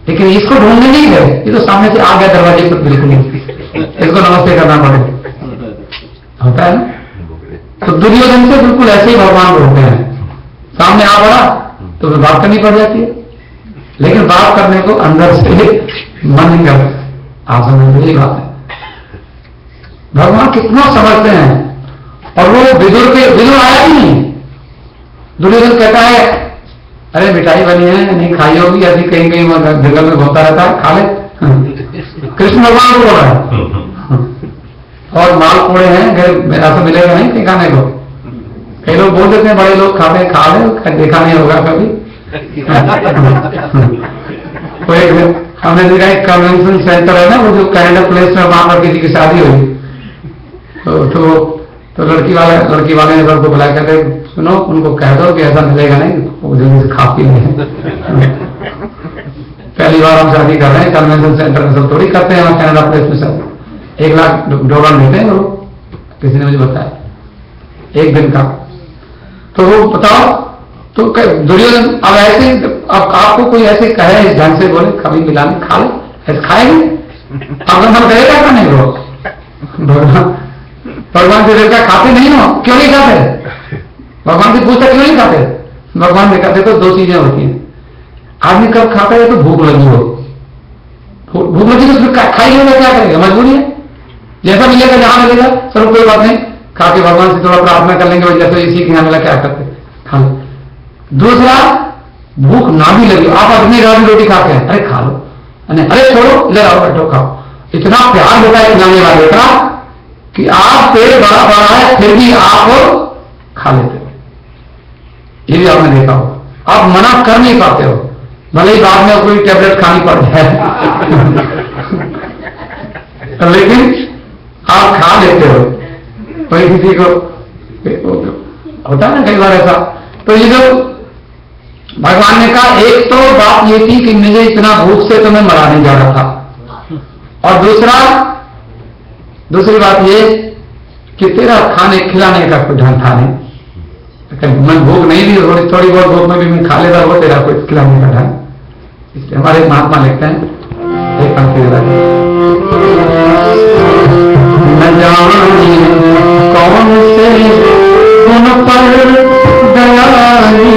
Speaker 2: लेकिन इसको ढूंढने नहीं गए, ये तो सामने से आ गया दरवाजे पर, बिल्कुल नहीं, इसको नमस्ते करना पड़े, होता है ना। तो दुर्योधन से बिल्कुल ऐसे ही भगवान बोलते हैं, सामने आ पड़ा तो फिर बात करनी पड़ जाती है, लेकिन बात करने को अंदर से मन नहीं करता। आप समझ यही बात है, भगवान कितना समझते हैं। और वो विदुर आया ही नहीं, दुर्योधन कहता है अरे मिठाई बनी है, नहीं खाई होगी, अभी कहीं कहीं जंगल में घूमता रहता है, खा ले। कृष्ण भगवान को बोल रहा है, और माल कोड़े हैं, घर ऐसा मिलेगा नहीं कहीं खाने को। कई लोग बोल देते हैं, बड़े लोग खाते हैं, खा ले, देखा नहीं होगा कभी। हमने देखा एक कन्वेंशन सेंटर है ना, वो जो कैनेडा प्लेस में वहां पर किसी की शादी हुई, तो लड़की वाले ने को बुलाया, कहते सुनो उनको कह दो कि ऐसा मिलेगा नहीं, वो जल्दी से खा पी लें। पहली बार हम शादी कर रहे हैं, कन्वेंशन सेंटर में सब थोड़ी करते हैं, कैनेडा प्लेस में सब $1,00,000 देते हैं लोग, किसी ने मुझे बताया 1 दिन का। तो वो बताओ, तो दुर्योधन अब ऐसे, अब आपको कोई ऐसे कहे इस ढंग से बोले कभी मिला नहीं, खा ले, ऐसे खाएंगे, आपका मन करेगा क्या? नहीं लोग भगवान से देवता खाते नहीं हो, क्यों नहीं खाते? भगवान से पूछता क्यों नहीं खाते? भगवान ने कहते तो दो चीजें होती हैं, आदमी कब खाता है तो भूख लगी हो, भूख लगी तो उसमें खाई लेगा, क्या करेगा, मजबूरी है, जैसा मिलेगा जहां मिलेगा चलो कोई बात नहीं, खा के भगवान से थोड़ा प्रार्थना कर लेंगे, जैसे इसी के यहाँ मिला क्या करते खा लो। दूसरा, भूख ना भी लगी, आप अपनी रात रोटी खाते हैं, अरे खा लो, अरे छोड़ो ले आओ बैठो खाओ, इतना प्यार होता है खिलाने वाले का कि आप पेट बड़ा बड़ा है फिर भी आप खा लेते हो। ये भी आपने देखा हो, आप मना कर नहीं पाते हो, भले ही बाद में कोई टेबलेट खानी पड़ जाए लेकिन आप खा लेते हो। कोई किसी को होता है ना कई बार ऐसा। तो ये जो भगवान ने कहा, एक तो बात ये थी कि मुझे इतना भूख से तो मैं मरा नहीं जा रहा था, और दूसरी बात ये कि तेरा खाने खिलाने का कोई ढंग था नहीं, मैं भूख नहीं दी, थोड़ी बहुत भूख में भी मैं खा लेता, वो तेरा कोई खिलाने का ढंग। इसलिए हमारे महात्मा लिखते हैं एक पंक्ति न जाने कौन से गुण पर दयालु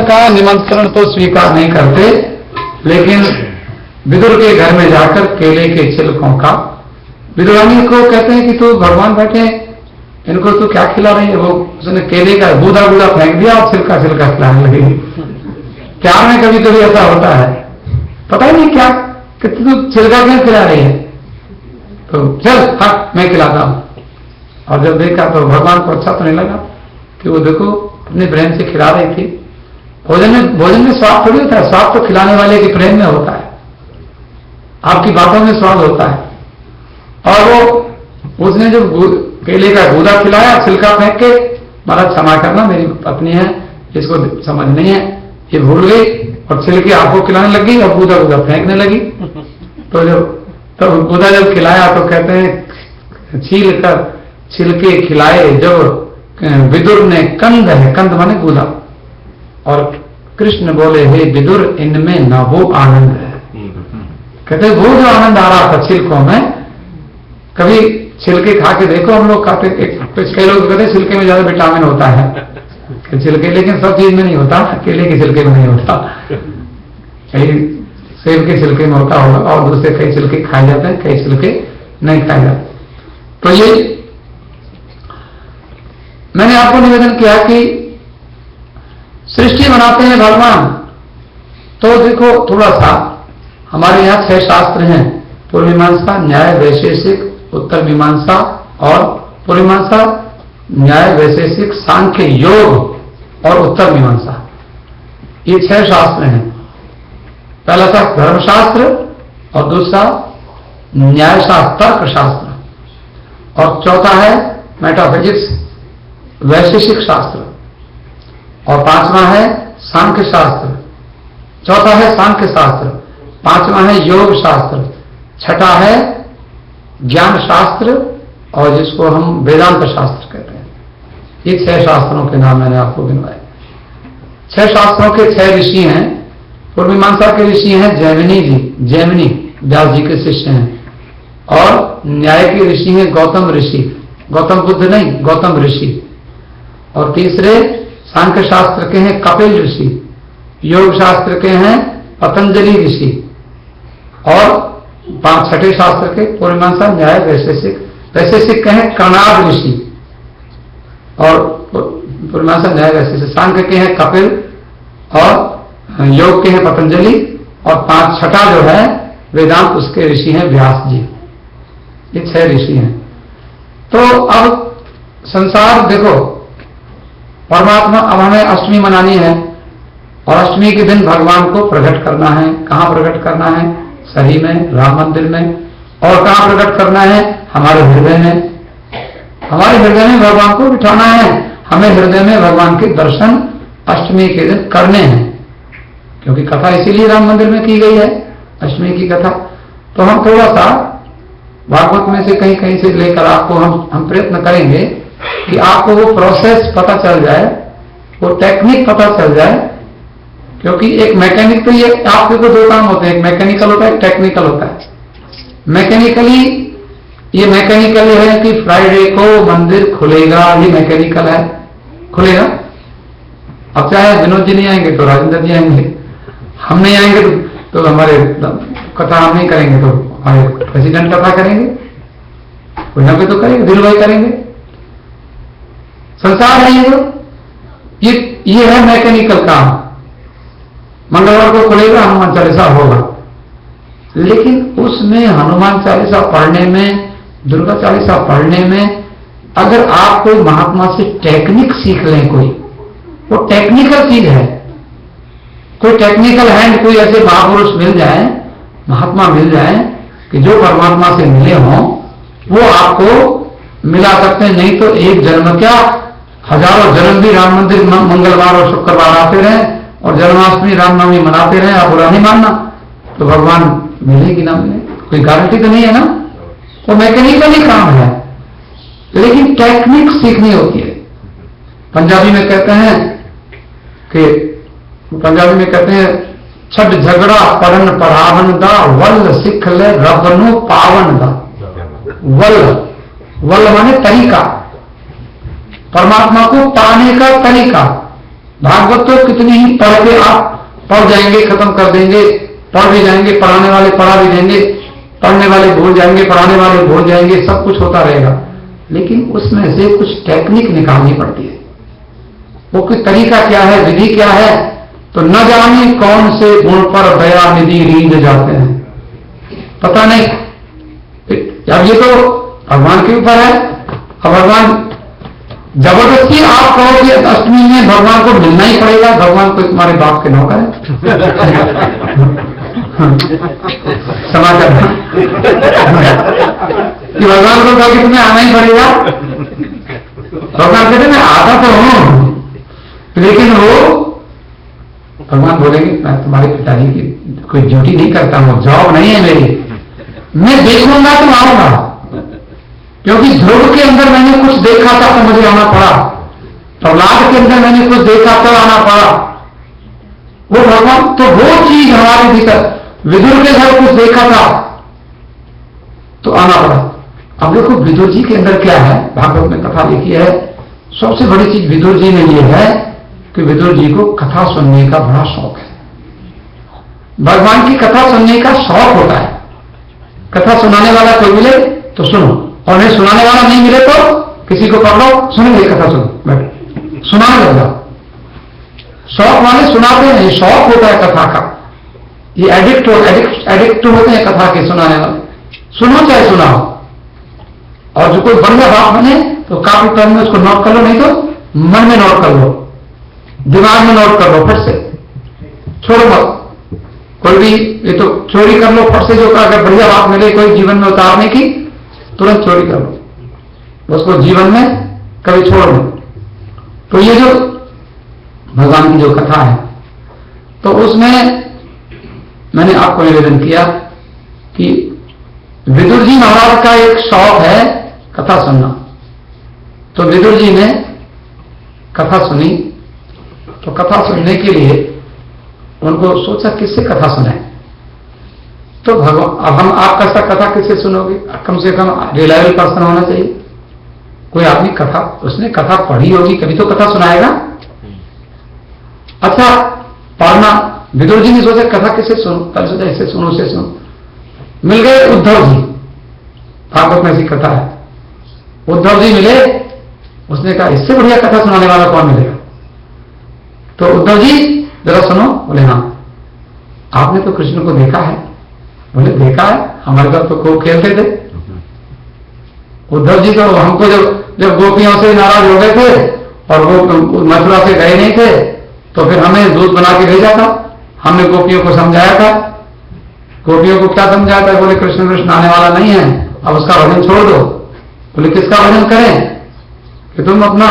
Speaker 2: का निमंत्रण तो स्वीकार नहीं करते, लेकिन विदुर के घर में जाकर केले के छिलकों का, विदुरानी को कहते हैं कि तू भगवान बैठे इनको तो क्या खिला रही है? वो उसने केले का गूदा गूदा फेंक दिया और छिलका छिलका खिलाने लगी। प्यार में कभी कभी ऐसा होता है, पता ही नहीं क्या कि तू छिलका क्यों खिला रही है, तो चल हट मैं खिलाता हूं। और जब देखा तो भगवान को अच्छा तो नहीं लगा कि वो देखो अपने प्रेम से खिला रही थी। भोजन में स्वाद थोड़ी होता है, स्वाद तो खिलाने वाले के प्रेम में होता है, आपकी बातों में स्वाद होता है। और वो उसने जो केले का गूदा खिलाया, छिलका फेंक के, महाराज क्षमा करना मेरी पत्नी है, इसको समझ नहीं है, ये भूल गई और छिलके आपको खिलाने लगी और गूदा गूदा फेंकने लगी। तो जब गूदा जब खिलाया तो कहते हैं छील कर छिलके खिलाए जब विदुर ने कंद है, कंद माने गूदा, और कृष्ण बोले हे विदुर इनमें न वो आनंद है। कहते वो जो आनंद आ रहा था छिलकों में, कभी छिलके खा के देखो, हम लोग खाते, कई लोग कहते छिलके में ज्यादा विटामिन होता है छिलके, लेकिन सब चीज में नहीं होता, केले के छिलके में नहीं होता, कई सेब के छिलके में होता होगा और दूसरे कई छिलके खाए जाते हैं, कई छिलके नहीं खाए जाते। तो ये मैंने आपको निवेदन किया कि सृष्टि बनाते हैं भगवान, तो देखो थोड़ा सा हमारे यहाँ 6 शास्त्र हैं, पूर्व मीमांसा, न्याय, वैशेषिक, उत्तर मीमांसा और पूर्व मीमांसा, न्याय, वैशेषिक, सांख्य, योग और उत्तर मीमांसा, ये 6 शास्त्र हैं। पहला था धर्मशास्त्र और दूसरा न्याय शास्त्र, तर्क शास्त्र, और चौथा है मेटाफिजिक्स, वैशेषिक शास्त्र, और 5वां है सांख्य शास्त्र, चौथा है सांख्य शास्त्र, 5वां है योग शास्त्र, छठा है ज्ञान शास्त्र और जिसको हम वेदांत शास्त्र कहते हैं। ये 6 शास्त्रों के नाम मैंने आपको गिनवाए। 6 शास्त्रों के 6 ऋषि हैं। पूर्व मीमांसा के ऋषि हैं जैमिनी जी, जैमिनी व्यास जी के शिष्य हैं, और न्याय के ऋषि हैं गौतम ऋषि, गौतम बुद्ध नहीं, गौतम ऋषि, और तीसरे सांख्य शास्त्र के हैं कपिल ऋषि, योग शास्त्र के हैं पतंजलि ऋषि, और 6ठे शास्त्र के पूर्व मीमांसा, न्याय, वैशेषिक, वैशेषिक के हैं कणाद ऋषि, और पूर्व मीमांसा, न्याय, वैशेषिक, सांख्य के हैं कपिल, और योग के हैं पतंजलि, और 6ठा जो है वेदांत उसके ऋषि हैं व्यास जी। ये 6 ऋषि हैं। तो अब संसार देखो, परमात्मा, अब हमें अष्टमी मनानी है और अष्टमी के दिन भगवान को प्रकट करना है। कहां प्रकट करना है? सही में, राम मंदिर में। और कहां प्रकट करना है? हमारे हृदय में। हमारे हृदय में भगवान को बिठाना है। हमें हृदय में भगवान के दर्शन अष्टमी के दिन करने हैं, क्योंकि कथा इसीलिए राम मंदिर में की गई है, अष्टमी की कथा। तो हम थोड़ा सा भागवत में से कहीं कहीं से लेकर आपको हम प्रयत्न करेंगे कि आपको वो प्रोसेस पता चल जाए, वो टेक्निक पता चल जाए, क्योंकि एक मैकेनिक तो ये आपके को 2 काम होते हैं, एक मैकेनिकल होता है, एक टेक्निकल होता है। मैकेनिकली ये मैकेनिकल है कि फ्राइडे को मंदिर खुलेगा, ये मैकेनिकल है, खुलेगा। अब चाहे विनोद जी नहीं आएंगे तो राजेंद्र जी आएंगे, हम नहीं आएंगे तो हमारे कथा हम नहीं करेंगे तो हमारे प्रेसिडेंट कथा करेंगे, कोई ना कोई तो करेंगे, दिल भाई करेंगे। संसार है ये है मैकेनिकल काम। मंगलवार को खुलेगा, हनुमान चालीसा होगा, लेकिन उसमें हनुमान चालीसा पढ़ने में, दुर्गा चालीसा पढ़ने में अगर आप कोई महात्मा से टेक्निक सीख लें, कोई वो टेक्निकल चीज है, कोई टेक्निकल हैंड, कोई ऐसे महापुरुष मिल जाए, महात्मा मिल जाए कि जो परमात्मा से मिले हों, वो आपको मिला सकते हैं। नहीं तो एक जन्म क्या, हजारों जन्म भी राम मंदिर मंगलवार और शुक्रवार आते रहे और जन्माष्टमी रामनवमी मनाते रहे, आप बुरा नहीं मानना, तो भगवान मिलेगी ना मिले, कोई गारंटी तो नहीं है ना। वो मैकेनिकली काम है, लेकिन टेक्निक सीखनी होती है। पंजाबी में कहते हैं छठ झगड़ा परन परावन दा, वल सिख ले रबनु पावन दा। वल माने तरीका, परमात्मा को पाने का तरीका। भागवत तो कितनी ही पढ़ के आप पढ़ जाएंगे, खत्म कर देंगे, पढ़ भी जाएंगे, पढ़ाने वाले पढ़ा भी देंगे, पढ़ने वाले भूल जाएंगे, पढ़ाने वाले भूल जाएंगे, सब कुछ होता रहेगा। लेकिन उसमें से कुछ टेक्निक निकालनी पड़ती है। वो कोई तरीका क्या है, विधि क्या है, तो न जाने कौन से गुण पर दया निधि रींद जाते हैं, पता नहीं। अब ये तो भगवान के ऊपर है। अब भगवान जबरदस्ती आप कहो कि अष्टमी में भगवान को मिलना ही पड़ेगा, भगवान को तुम्हारे बाप के नौकर है समाचार कि भगवान को कहा कि तुम्हें आना ही पड़ेगा। भगवान कहते मैं आता तो हूं, लेकिन वो भगवान बोलेंगे मैं तुम्हारे पिताजी की कोई ड्यूटी नहीं करता हूं, जॉब नहीं है मेरी, मैं देखूंगा तो आऊंगा। क्योंकि ध्रुव के अंदर मैंने कुछ देखा था तो मुझे आना पड़ा, प्रहलाद के अंदर मैंने कुछ देखा तो आना पड़ा। वो भगवान तो वो चीज हमारे भीतर, विदुर के घर कुछ देखा था तो आना पड़ा। अब देखो विदुर जी के अंदर क्या है, भागवत में कथा लिखी है, सबसे बड़ी चीज विदुर जी में ये है कि विदुर जी को कथा सुनने का बड़ा शौक है। भगवान की कथा सुनने का शौक होता है। कथा सुनाने वाला कोई मिले तो सुनो, और नहीं सुनाने वाला नहीं मिले तो किसी को पकड़ो, सुनेंगे कथा सुनो, बैठो सुनाने लग जाओ। शौक वाले सुनाते हैं, शौक होता है कथा का। ये एडिक्ट होते हैं कथा के सुनाने वाले, सुनो चाहे सुनाओ। और जो कोई बढ़िया बात बने तो काफी टाइम में उसको नोट कर लो, नहीं तो मन में नोट कर लो, दिमाग में नोट कर लो, फट से छोड़ो मत। कोई भी ये तो चोरी कर लो फट से, जो अगर बढ़िया बात मिले कोई जीवन में उतारने की, तुरंत चोरी कर लो, उसको जीवन में कभी छोड़ दो। तो ये जो भगवान की जो कथा है, तो उसमें मैंने आपको निवेदन किया कि विदुर जी महाराज का एक शौक है कथा सुनना। तो विदुर जी ने कथा सुनी, तो कथा सुनने के लिए उनको सोचा किससे कथा सुनाए। तो भगवान, अब हम आप कैसा कथा किससे सुनोगे, कम से कम रिलायबल पर्सन होना चाहिए, कोई आदमी कथा, उसने कथा पढ़ी होगी कभी तो कथा सुनाएगा। अच्छा पढ़ना, विदुर जी ने सोचा कथा किससे सुनो, पहले सोचा इससे सुनो उससे सुनो, मिल गए उद्धव जी, भागवत में ऐसी कथा है। उद्धव जी मिले, उसने कहा इससे बढ़िया कथा सुनाने वाला कौन मिलेगा। तो उद्धव जी जरा सुनो, बोले हाँ। आपने तो कृष्ण को देखा है, बोले देखा है, हमारे साथ तो खूब खेलते थे। उद्धव जी तो हमको जब गोपियों से नाराज हो गए थे और वो मथुरा से गए नहीं थे, तो फिर हमें दूध बना के भेजा था, हमने गोपियों को समझाया था। गोपियों को क्या समझाया था, बोले कृष्ण कृष्ण आने वाला नहीं है, अब उसका भजन छोड़ दो। बोले किसका भजन करें, कि तुम अपना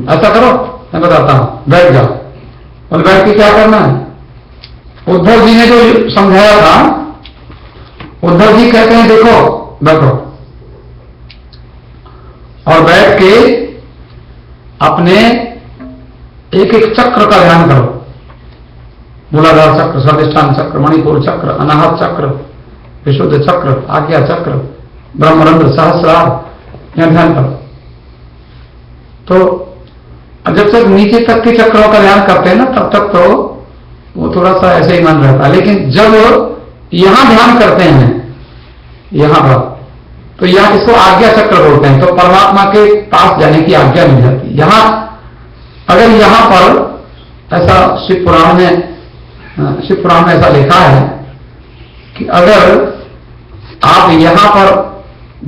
Speaker 2: ऐसा करो, मैं बताता हूं, बैठ जाओ। बोले बैठ के क्या करना है। उद्धव जी ने जो समझाया था, उद्धव जी कहते हैं देखो बैठो, और बैठ के अपने एक एक चक्र का ध्यान करो, मूलाधार चक्र, स्वादिष्ठान चक्र, मणिपुर चक्र, अनाहत चक्र, विशुद्ध चक्र, आज्ञा चक्र, ब्रह्मरंध्र, सहस्रार, यहां ध्यान करो। तो जब तक नीचे तक के चक्रों का ध्यान करते हैं ना, तब तक तो वो थोड़ा सा ऐसे ही मन रहता है, लेकिन जब यहां ध्यान करते हैं यहां पर, तो यहां इसको आज्ञा चक्र बोलते हैं। तो परमात्मा के पास जाने की आज्ञा मिल जाती है। यहां अगर यहां पर ऐसा शिव पुराण में ऐसा लिखा है कि अगर आप यहां पर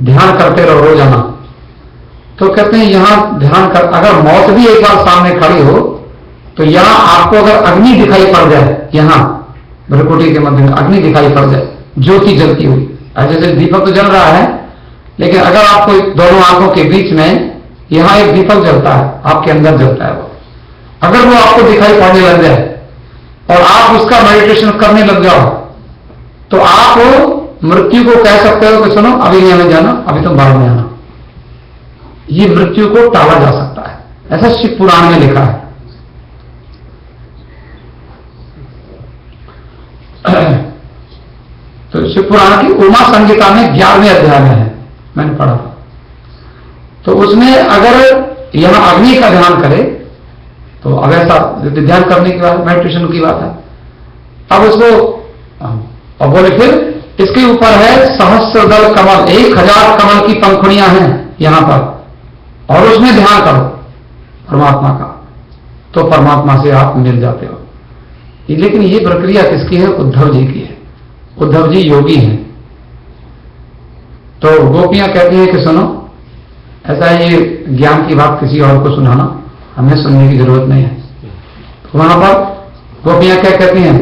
Speaker 2: ध्यान करते रहो रोजाना, तो कहते हैं यहां ध्यान कर, अगर मौत भी एक बार सामने खड़ी हो तो यहां आपको अगर अग्नि दिखाई पड़ जाए, यहां भ्रकुटी के मध्य में अग्नि दिखाई पड़ जाए, ज्योति जलती हुई, जैसे दीपक तो जल रहा है, लेकिन अगर आपको दोनों आंखों के बीच में यहां एक दीपक जलता है, आपके अंदर जलता है वो, अगर वो आपको दिखाई पड़ने लग जाए और आप उसका मेडिटेशन करने लग जाओ, तो आप मृत्यु को कह सकते हो कि सुनो अभी नहीं हमें जाना, अभी तुम बाद में आना। ये मृत्यु को टाला जा सकता है, ऐसा शिव पुराण में लिखा है। तो शिव पुराण की उमा संहिता में 11वें अध्याय में है, मैंने पढ़ा। तो उसमें अगर यहां अग्नि का ध्यान करे तो अब ऐसा ध्यान करने की बात, मेडिटेशन की बात है। अब उसको और बोले फिर इसके ऊपर है सहस्त्र दल कमल, 1000 कमल की पंखुड़ियां हैं यहां पर और उसमें ध्यान करो परमात्मा का, तो परमात्मा से आप मिल जाते हो। लेकिन ये प्रक्रिया किसकी है? उद्धव जी की है। उद्धव जी योगी हैं। तो गोपियां कहती हैं कि सुनो, ऐसा ये ज्ञान की बात किसी और को सुनाना, हमें सुनने की जरूरत नहीं है। तो वहां पर गोपियां क्या कहती हैं?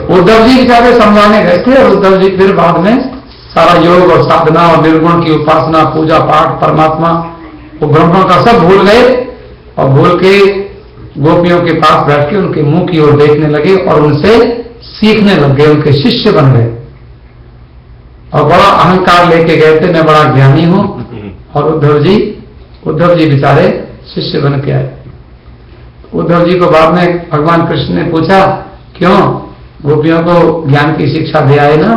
Speaker 2: उद्धव जी बेचारे समझाने गए थे और उद्धव जी फिर बाद में सारा योग और साधना और निर्गुण की उपासना, पूजा पाठ, परमात्मा, वो ब्रह्मा का सब भूल गए और भूल के गोपियों के पास बैठ के उनके मुंह की ओर देखने लगे और उनसे सीखने लग गए, उनके शिष्य बन गए और बड़ा अहंकार लेके गए थे, मैं बड़ा ज्ञानी हूं। और उद्धव जी बेचारे शिष्य बन के आए। उद्धव जी को बाद में भगवान कृष्ण ने पूछा, क्यों गोपियों को ज्ञान की शिक्षा दे आए ना?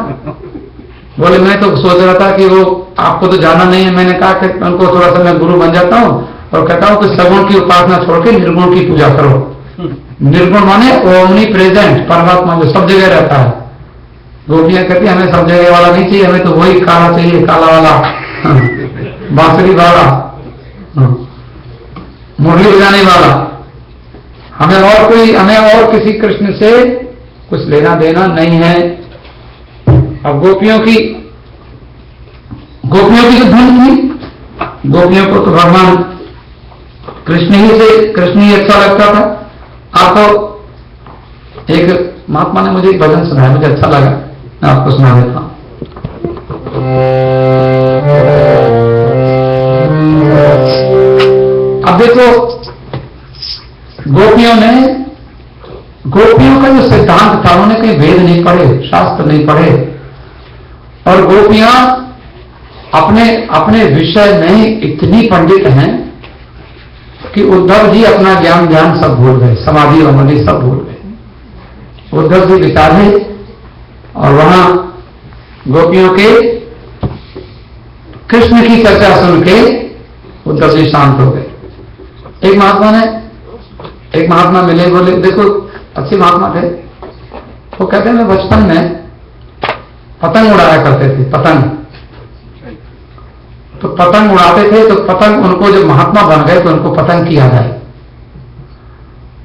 Speaker 2: बोले मैं तो सोच रहा था कि वो आपको तो जाना नहीं है। मैंने कहा कि उनको थोड़ा सा मैं गुरु बन जाता हूँ और कहता हूँ कि सगुण की उपासना छोड़ के निर्गुण की पूजा करो। निर्गुण माने ओमनी प्रेजेंट, परमात्मा जो सब जगह रहता है, गोपियां कहती हमें सब जगह वाला नहीं चाहिए, हमें तो वही काला चाहिए, काला वाला बांसुरी वाला, मुरली बजाने वाला। हमें और किसी कृष्ण से कुछ लेना देना नहीं है। अब गोपियों की जो धुन थी, गोपियों को तो भगवान कृष्ण ही अच्छा लगता था। आपको एक महात्मा ने मुझे एक भजन सुनाया, मुझे अच्छा लगा, मैं आपको सुना देता हूं। अब देखो, गोपियों का जो सिद्धांत था, उन्होंने कहीं वेद नहीं पढ़े, शास्त्र नहीं पढ़े, और गोपियां अपने विषय में इतनी पंडित हैं कि उद्धव जी अपना ज्ञान सब भूल गए, समाधि वमाधि सब भूल गए। उद्धव जी विचारे और वहां गोपियों के कृष्ण की चर्चा सुन के उद्धव जी शांत हो गए। एक महात्मा मिले, बोले देखो अच्छे महात्मा थे, वो कहते हैं मैं बचपन में पतंग उड़ाया करते थे, तो पतंग उड़ाते थे, तो पतंग उनको जब महात्मा बन गए तो उनको पतंग की याद आई,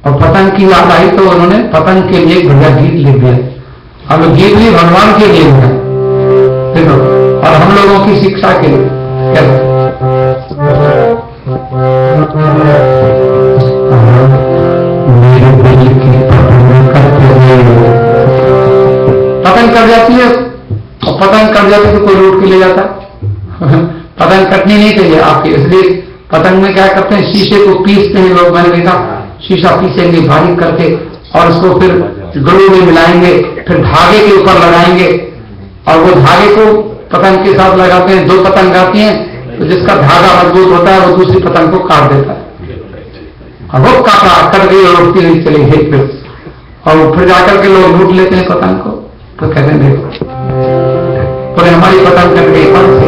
Speaker 2: और पतंग की याद आई तो उन्होंने पतंग के लिए एक बढ़िया गीत लिख दिया। अब गीत भी भगवान के लिए है, देखो, और हम लोगों की शिक्षा के लिए क्या पतंग कट जाती है, और पतंग कट जाती है तो कोई लूट के ले जाता है। पतंग कटनी नहीं चाहिए आपकी, इसलिए पतंग में क्या करते हैं, शीशे को पीसते हैं लोग, मैंने देखा शीशा पीसेंगे बारीक करके, और उसको फिर ग्लू में मिलाएंगे, फिर धागे के ऊपर लगाएंगे, और वो धागे को पतंग के साथ लगाते हैं। दो पतंग आती हैं, तो जिसका धागा मजबूत होता है वो दूसरी पतंग को काट देता है, और वो कट गई और उड़ती नहीं चली गई फिर, और फिर जाकर के लोग लूट लेते हैं पतंग को। तो कहते हैं देखो पूरे हमारी पतंग कट गई, कौन सी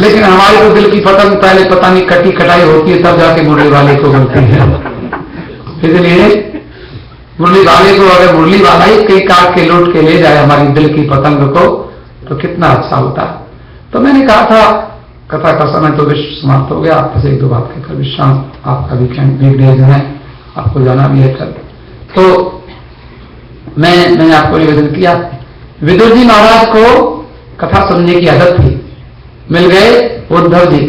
Speaker 2: लेकिन हमारी तो दिल की पतंग पहले पता नहीं कटी कटाई होती है, तब जाके मुरली वाले को मिलती है। इसलिए मुरली वाले को अगर मुरली वाला ही कई काट के लूट के ले जाए हमारी दिल की पतंग को, तो कितना अच्छा होता है। तो मैंने कहा था कथा का समय तो विश्व समाप्त हो गया, आपसे एक दो बात कहकर विश्राम, आपका वीकडेज है, आपको जाना भी है कल। तो मैंने आपको निवेदन किया, विदुर जी महाराज को कथा सुनने की आदत थी, मिल गए उद्धव जी।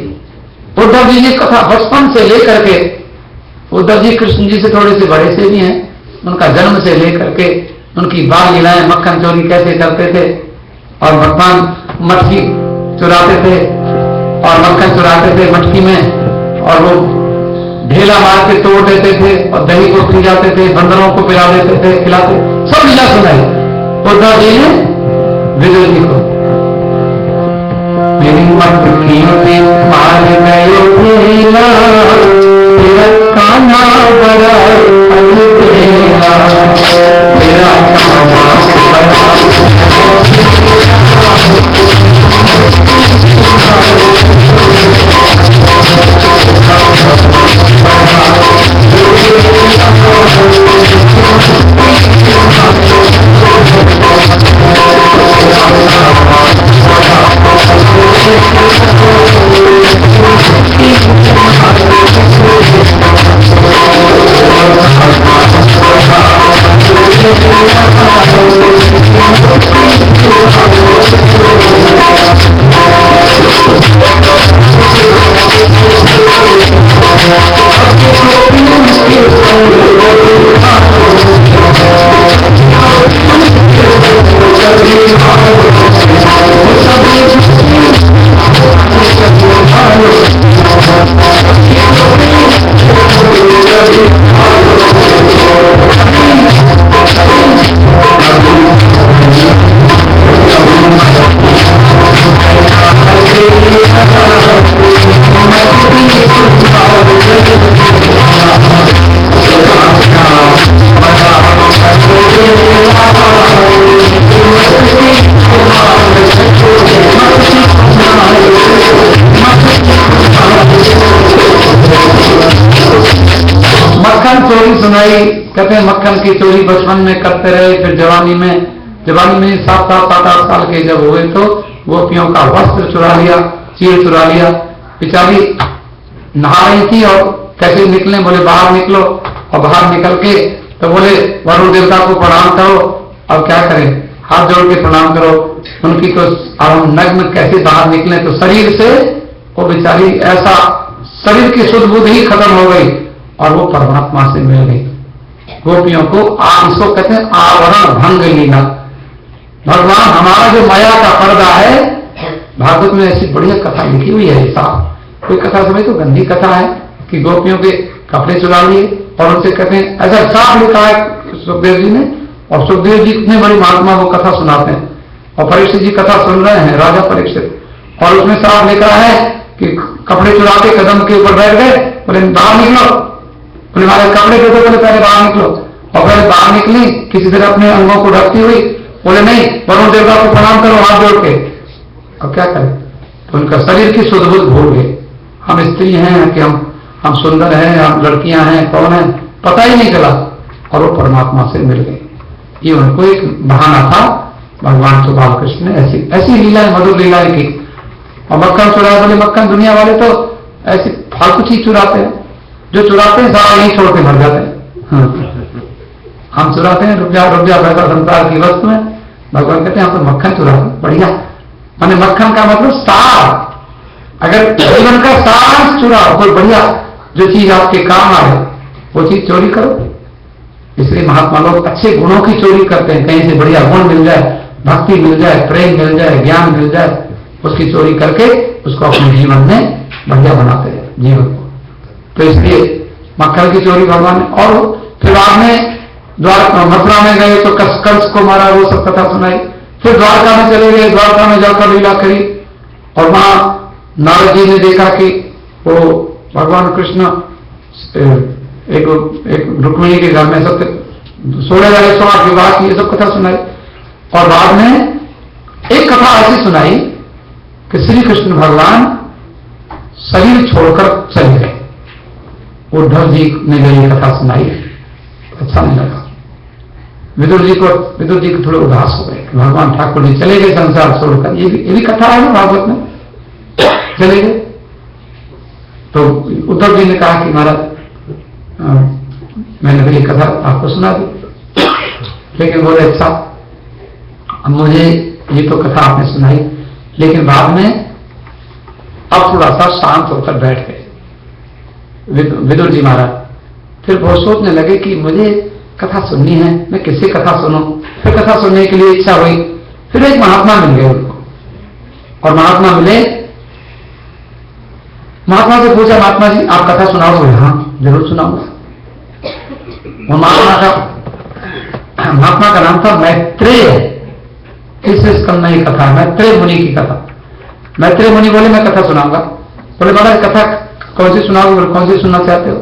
Speaker 2: उद्धव जी की कथा बचपन से लेकर के, उद्धव जी कृष्ण जी से थोड़े से बड़े से भी हैं, उनका जन्म से लेकर के उनकी बाल लीलाएं, मक्खन चोरी कैसे करते थे और भगवान मटकी चुराते थे और मक्खन चुराते थे मटकी में, और वो ढेला मार के तोड़ देते थे और दही को पी जाते थे, बंदरों को पिला देते थे, खिलाते, सब लीला सुनाई उद्धव जी ने विदुर जी को। मेरी मटकी में मार गयो ढेला, तेरा कान्हा बड़ा अलबेला, तेरा कान्हा बड़ा सुनाई। कहते हैं मक्खन की चोरी बचपन में करते रहे, फिर जवानी में 7 8 साल के जब हुए तो गोपियों का वस्त्र चुरा लिया, चीर चुरा लिया। बेचारी नहा रही थी और कैसे निकले, बोले बाहर निकलो, और बाहर निकल के तो बोले वरुण देवता को प्रणाम करो। अब क्या करें, हाथ जोड़ के प्रणाम करो। उनकी तो नग्न कैसे बाहर निकले, तो शरीर से वो बेचारी ऐसा शरीर की शुद्ध बुद्धि ही खत्म हो गई और वो परमात्मा से मिल गई। गोपियों को इसको कहते हैं आवरण भंग लीला। भगवान हमारा जो माया का पर्दा है, भागवत में ऐसी बढ़िया कथा लिखी हुई है। ऐसा कोई कथा समझ तो गंदी कथा है कि गोपियों के कपड़े चुरा लिए और उनसे कहते हैं, ऐसा साफ लिखा है सुखदेव जी ने। और सुखदेव जी इतने बड़ी महात्मा वो कथा सुनाते हैं और परीक्षित जी कथा सुन रहे हैं, राजा परीक्षित, और उसमें साफ लिखा है कि कपड़े चुरा के कदम के ऊपर बैठ गए, बोले बाहर निकलो, बोले हमारे कपड़े दे दो, बोले पहले बाहर निकलो। और पहले बाहर निकली किसी तरह अपने अंगों को ढकती हुई, बोले नहीं वरुण देवता को प्रणाम करो हाथ जोड़ के। अब क्या करें, तो उनका शरीर की शुद्ध बुद्ध भूल गए। हम स्त्री हैं कि हम सुंदर हैं, हम लड़कियां हैं, कौन है पता ही नहीं चला, और वो परमात्मा से मिल गए। ये उनको एक बहाना था। भगवान तो बालकृष्ण ने ऐसी लीलाएं, मधुर लीलाएं की। और मक्खन चुराए, बोले मक्खन दुनिया वाले तो ऐसी फालतू चीज चुराते हैं, जो चुराते हैं सारा यही छोड़ के मर जाते हैं। हम चुराते हैं रुपया पैसा संसार की वस्तु में, भगवान कहते हैं हम तो मक्खन चुराते, बढ़िया। माने मक्खन का मतलब सार, अगर जीवन का सार चुराओ, कोई बढ़िया जो चीज आपके काम आए वो चीज चोरी करो। इसलिए महात्मा लोग अच्छे गुणों की चोरी करते हैं, कहीं से बढ़िया गुण मिल जाए, भक्ति मिल जाए, प्रेम मिल जाए, ज्ञान मिल जाए, उसकी चोरी करके उसको अपने जीवन में बढ़िया बनाते हैं जीवन को। तो इसलिए मक्खन की चोरी भगवान ने। और फिर बाद में मथुरा में गए तो कंस को मारा, वो सब कथा सुनाई। फिर द्वारका में चले गए, द्वारका में जाकर लीला करी और वहां नारद जी ने देखा कि वो भगवान कृष्ण एक रुक्मिणी के घर में सब 16 विवाह की, ये सब कथा सुनाई। और बाद में एक कथा ऐसी सुनाई कि श्री कृष्ण भगवान शरीर छोड़कर चले गए। उद्धव जी ने जब ये कथा सुनाई अच्छा नहीं लगा। विदुर जी को थोड़े उदास हो गए। भगवान ठाकुर जी चले गए संसार छोड़कर। ये भी कथा है ना भागवत में, चले गए। तो उद्धव जी ने कहा कि महाराज मैंने भी ये कथा आपको सुना दी, लेकिन बोले अच्छा अब मुझे ये तो कथा आपने सुनाई, लेकिन बाद में अब थोड़ा सा शांत होकर बैठ गए विदुर जी महाराज। फिर वो सोचने लगे कि मुझे कथा सुननी है, मैं किससे कथा सुनूं। फिर कथा सुनने के लिए इच्छा हुई। फिर एक महात्मा मिल गए उनको, और महात्मा मिले। महात्मा से पूछा, महात्मा जी आप कथा सुनाओगे? हाँ जरूर सुनाऊंगा। वो महात्मा का नाम था मैत्रेय। इस स्कंद में कथा, मैत्रेय मुनि की कथा। मैत्रेय मुनि बोले मैं कथा सुनाऊंगा। बोले महाराज कथा कौन सी सुनाओगे? बोले कौन सी सुनना चाहते हो?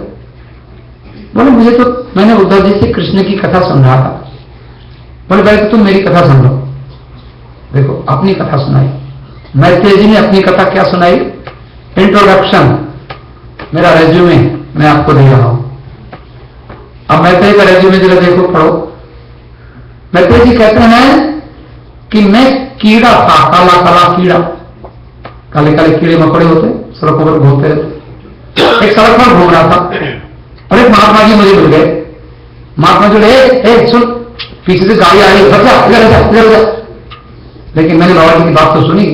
Speaker 2: बोले मुझे तो, मैंने उद्धव जी से कृष्ण की कथा सुन रहा था। बोले भाई तो तुम मेरी कथा सुन लो। देखो अपनी कथा सुनाई। मैत्रेय जी ने अपनी कथा क्या सुनाई? इंट्रोडक्शन, मेरा रेज्यूमे मैं आपको दे रहा हूं। अब मैत्रेय का रेज्यूमे जरा देखो, पढ़ो। मैत्रेय जी कहते हैं कि मैं कीड़ा था, काला काला कीड़ा, काले काले कीड़े मकोड़े होते सड़कों पर घूमते रहते। एक सड़क पर घूम रहा था और एक महात्मा जी मुझे मिल गए। महात्मा जी बोले सुन, पीछे से गाड़ी आ रही है, इधर जा। लेकिन मैंने बाबा जी की बात तो सुनी।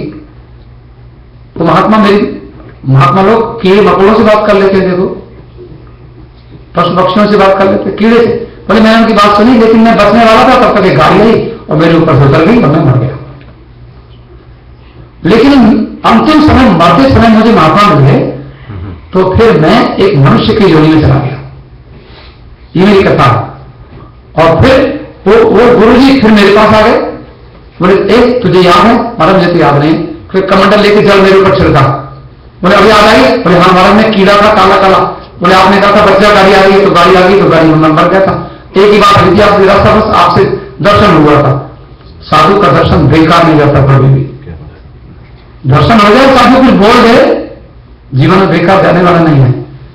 Speaker 2: तो महात्मा लोग कीड़े मकोड़ों से बात कर लेते, देखो पशु पक्षियों से बात कर लेते, कीड़े से। बोले मैंने उनकी बात सुनी, लेकिन मैं बचने वाला था, तब तक एक गाड़ी आई और मेरे ऊपर से उतर गई और मैं मर गया। लेकिन अंतिम समय, मरते समय मुझे महात्मा मिल गए, तो फिर मैं एक मनुष्य की योनि में चला गया। ये मेरी कथा। और फिर वो गुरु जी फिर मेरे पास आ गए। बोले एक तुझे याद है? महाराज मुझे तो याद नहीं। फिर कमंडल लेके चल मेरे ऊपर छिड़का। बोले अभी याद आई? बोले हाँ महाराज मैं कीड़ा था, काला काला। बोले आपने कहा था बच्चा गाड़ी आ गई, तो गाड़ी आ गई, तो गाड़ी में मर गया था। एक ही बात हुई थी, आपसे रास्ता बस आपसे दर्शन हुआ था। साधु का दर्शन बेकार नहीं जाता कभी भी। दर्शन हो जाए, साधु कुछ बोल दे, जीवन में बेकार जाने वाला नहीं है।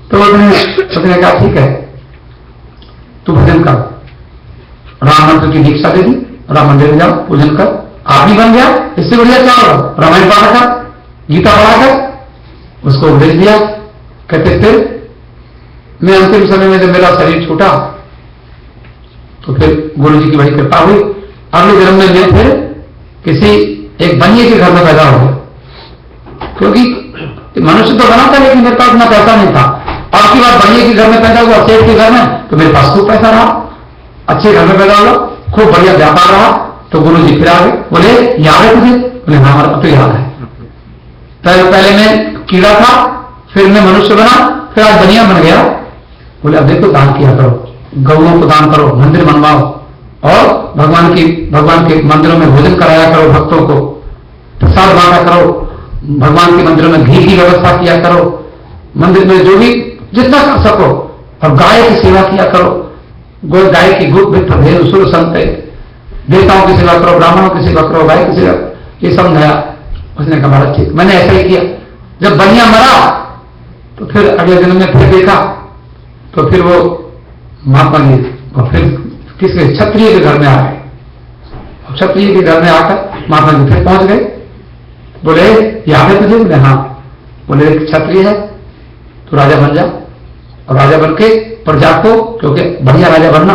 Speaker 2: तो उसने कहा ठीक है तू भजन कर। राम मंत्र की दीक्षा दे दी, राम मंदिर में जाओ पूजन कर, आदमी बन गया। इससे बढ़िया क्या होगा? रामायण पढ़ा कर, गीता पढ़ा कर, उसको उपदेश दिया। कहते फिर मैं अंतिम समय में जब मेरा शरीर छूटा, तो फिर गुरु जी की बड़ी कृपा हुई। अगले जन्म में मैं फिर किसी एक बनिए के घर में पैदा हो गया, क्योंकि मनुष्य तो बना था, लेकिन मेरे पास इतना पैसा नहीं था। अब की बात बनिए के घर में पैदा हुआ, सेठ के घर में, तो मेरे पास खूब पैसा रहा। अच्छे घर में पैदा हुआ, खूब बढ़िया व्यापार रहा। तो गुरु जी फिर आ गए। बोले याद है तुझे? बोले हाँ हमारा तो याद है। पहले मैं कीड़ा था, फिर मैं मनुष्य बना, फिर आज बनिया बन गया। बोले अब देखो दान किया करो, गौओं को दान करो, मंदिर बनवाओ, और भगवान के मंदिरों में भोजन कराया करो, भक्तों को प्रसाद बांटा करो, भगवान के मंदिरों में घी की व्यवस्था किया करो, मंदिर में जो भी जितना कर सको, और गाय की सेवा किया करो। गाय की गुप्त भेद सुर संत, देवताओं की सेवा करो, ब्राह्मणों की सेवा करो, गाय की सेवा, ये सब नया। उसने कहा महाराज ठीक, मैंने ऐसा ही किया। जब बनिया मरा, तो फिर अगले जन्म में फिर देखा, तो फिर वो महात्मा जी और फिर किसके क्षत्रिय के घर में आ गए। क्षत्रिय के घर में आकर महात्मा जी फिर पहुंच गए। बोले याद है तुझे? बोले हाँ। बोले एक क्षत्रिय है, तो राजा बन जा, और राजा बन के प्रजा को, क्योंकि बढ़िया राजा बनना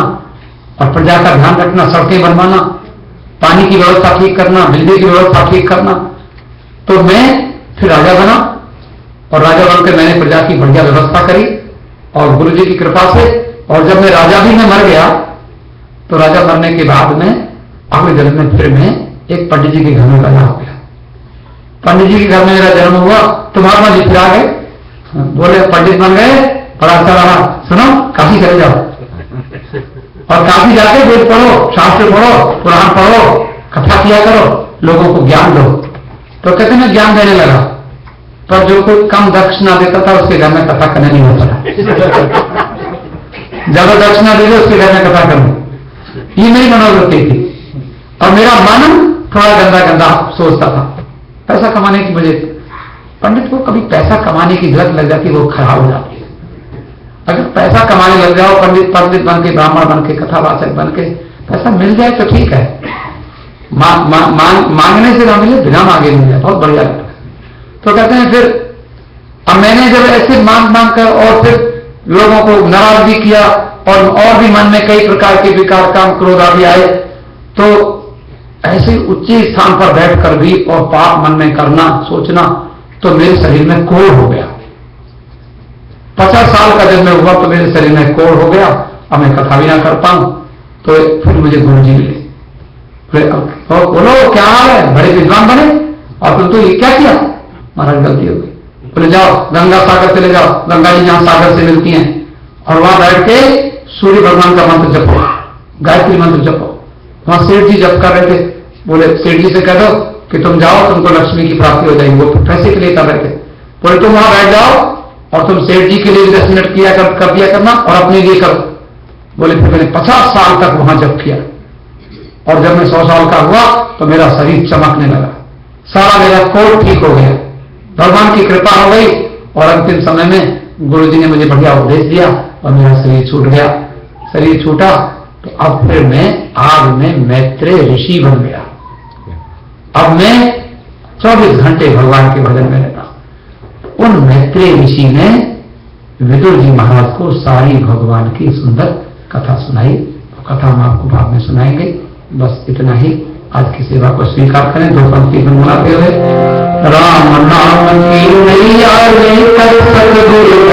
Speaker 2: और प्रजा का ध्यान रखना, सड़कें बनवाना, पानी की व्यवस्था ठीक करना, बिजली की व्यवस्था ठीक करना। तो मैं फिर राजा बना, और राजा बनकर मैंने प्रजा की बढ़िया व्यवस्था करी, और गुरु जी की कृपा से। और जब मैं राजा भी में मर गया, तो राजा मरने के बाद में अगले जन्म में फिर मैं एक पंडित जी के घर में पैदा हो गया। पंडित जी के घर में मेरा जन्म हुआ, तो महात्मा जी फिर आ गए। बोले पंडित बन गए, बड़ा अच्छा रहा, सुनो काशी चले जाओ, और काशी जाके वेद पढ़ो, शास्त्र पढ़ो, पुराण पढ़ो, कथा किया करो, लोगों को ज्ञान दो। तो कहते मैं ज्ञान देने लगा, पर जो कोई कम दक्षिणा देता था उसके घर में कथा करने नहीं होता था। ज्यादा दक्षिणा दे दे उसके घर में कथा करूं, ये मेरी मनोवृत्ति थी। और मेरा मन थोड़ा गंदा गंदा सोचता था, पैसा कमाने की मुझे पंडित को कभी पैसा कमाने की लत लग जाती है, वो खराब हो जाती है। अगर पैसा कमाने लग जाओ, पंडित बन के, ब्राह्मण बन के, कथावाचक बन के, पैसा मिल जाए तो ठीक है, मांगने से ना मिले, बिना मांगे मिल जाए, बहुत बढ़िया लगता है। तो कहते हैं फिर अब मैंने जब ऐसे मांग कर और फिर लोगों को नाराज भी किया और भी मन में कई प्रकार के विकार, काम, क्रोध आदि आए, तो ऐसे उच्च स्थान पर बैठकर भी और पाप मन में करना, सोचना, तो मेरे शरीर में कोढ़ हो गया। 50 साल का जब मैं हुआ तो मेरे शरीर में कोढ़ हो गया, अब मैं कथा भी ना कर पाऊं। तो फिर मुझे गुरु जी मिले, बोलो क्या हाल है, बड़े विद्वान बने, और तुम तो ये क्या किया? महाराज गलती हो गई। बोले जाओ गंगा सागर चले जाओ, गंगा जी जहां सागर से मिलती हैं, और वहां बैठ के सूर्य भगवान का मंत्र जपो, गायत्री मंत्र जपो। वहां सेठ जी जप कर रहे थे। बोले सेठ जी से कह दो कि तुम जाओ, तुमको लक्ष्मी की प्राप्ति हो जाएगी। वो पैसे के लिए कर रहे थे। बोले तुम वहां बैठ जाओ और तुम सेठ जी के लिए 10 मिनट किया कर दिया करना और अपने लिए करो। बोले फिर मैंने 50 साल तक वहां जप किया, और जब मैं 100 साल का हुआ तो मेरा शरीर चमकने लगा, सारा मेरा कोढ़ ठीक हो गया, भगवान की कृपा हो गई। और अंतिम समय में गुरु जी ने मुझे बढ़िया उपदेश दिया और मेरा शरीर छूट गया। शरीर छूटा तो अब फिर मैं आग में मैत्रेय ऋषि बन गया। अब मैं 24 घंटे भगवान के भजन में रहता हूं। उन मैत्रेय ऋषि ने विदुर जी महाराज को सारी भगवान की सुंदर कथा सुनाई। कथा हम आपको बाद में सुनाएंगे। बस इतना ही, आज की सेवा को स्वीकार करें। 2 पंक्ति गुनगुनाते हुए, राम नाम की नैया लेकर सतगुरु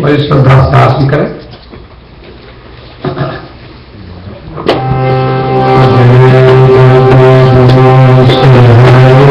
Speaker 2: बड़ी श्रद्धा से आसन करें।
Speaker 1: जय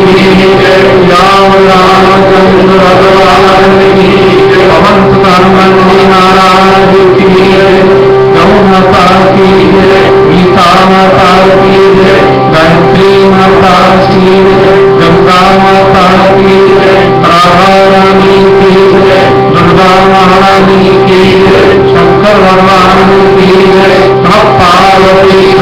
Speaker 1: राम रामचंद्र भगवान की पवन सुत हनुमान जी महाराज की गौ माता की गीता माता की गायत्री माता की गंगा माता की राधा रानी की दुर्गा महारानी की शंकर भगवान की पार्वती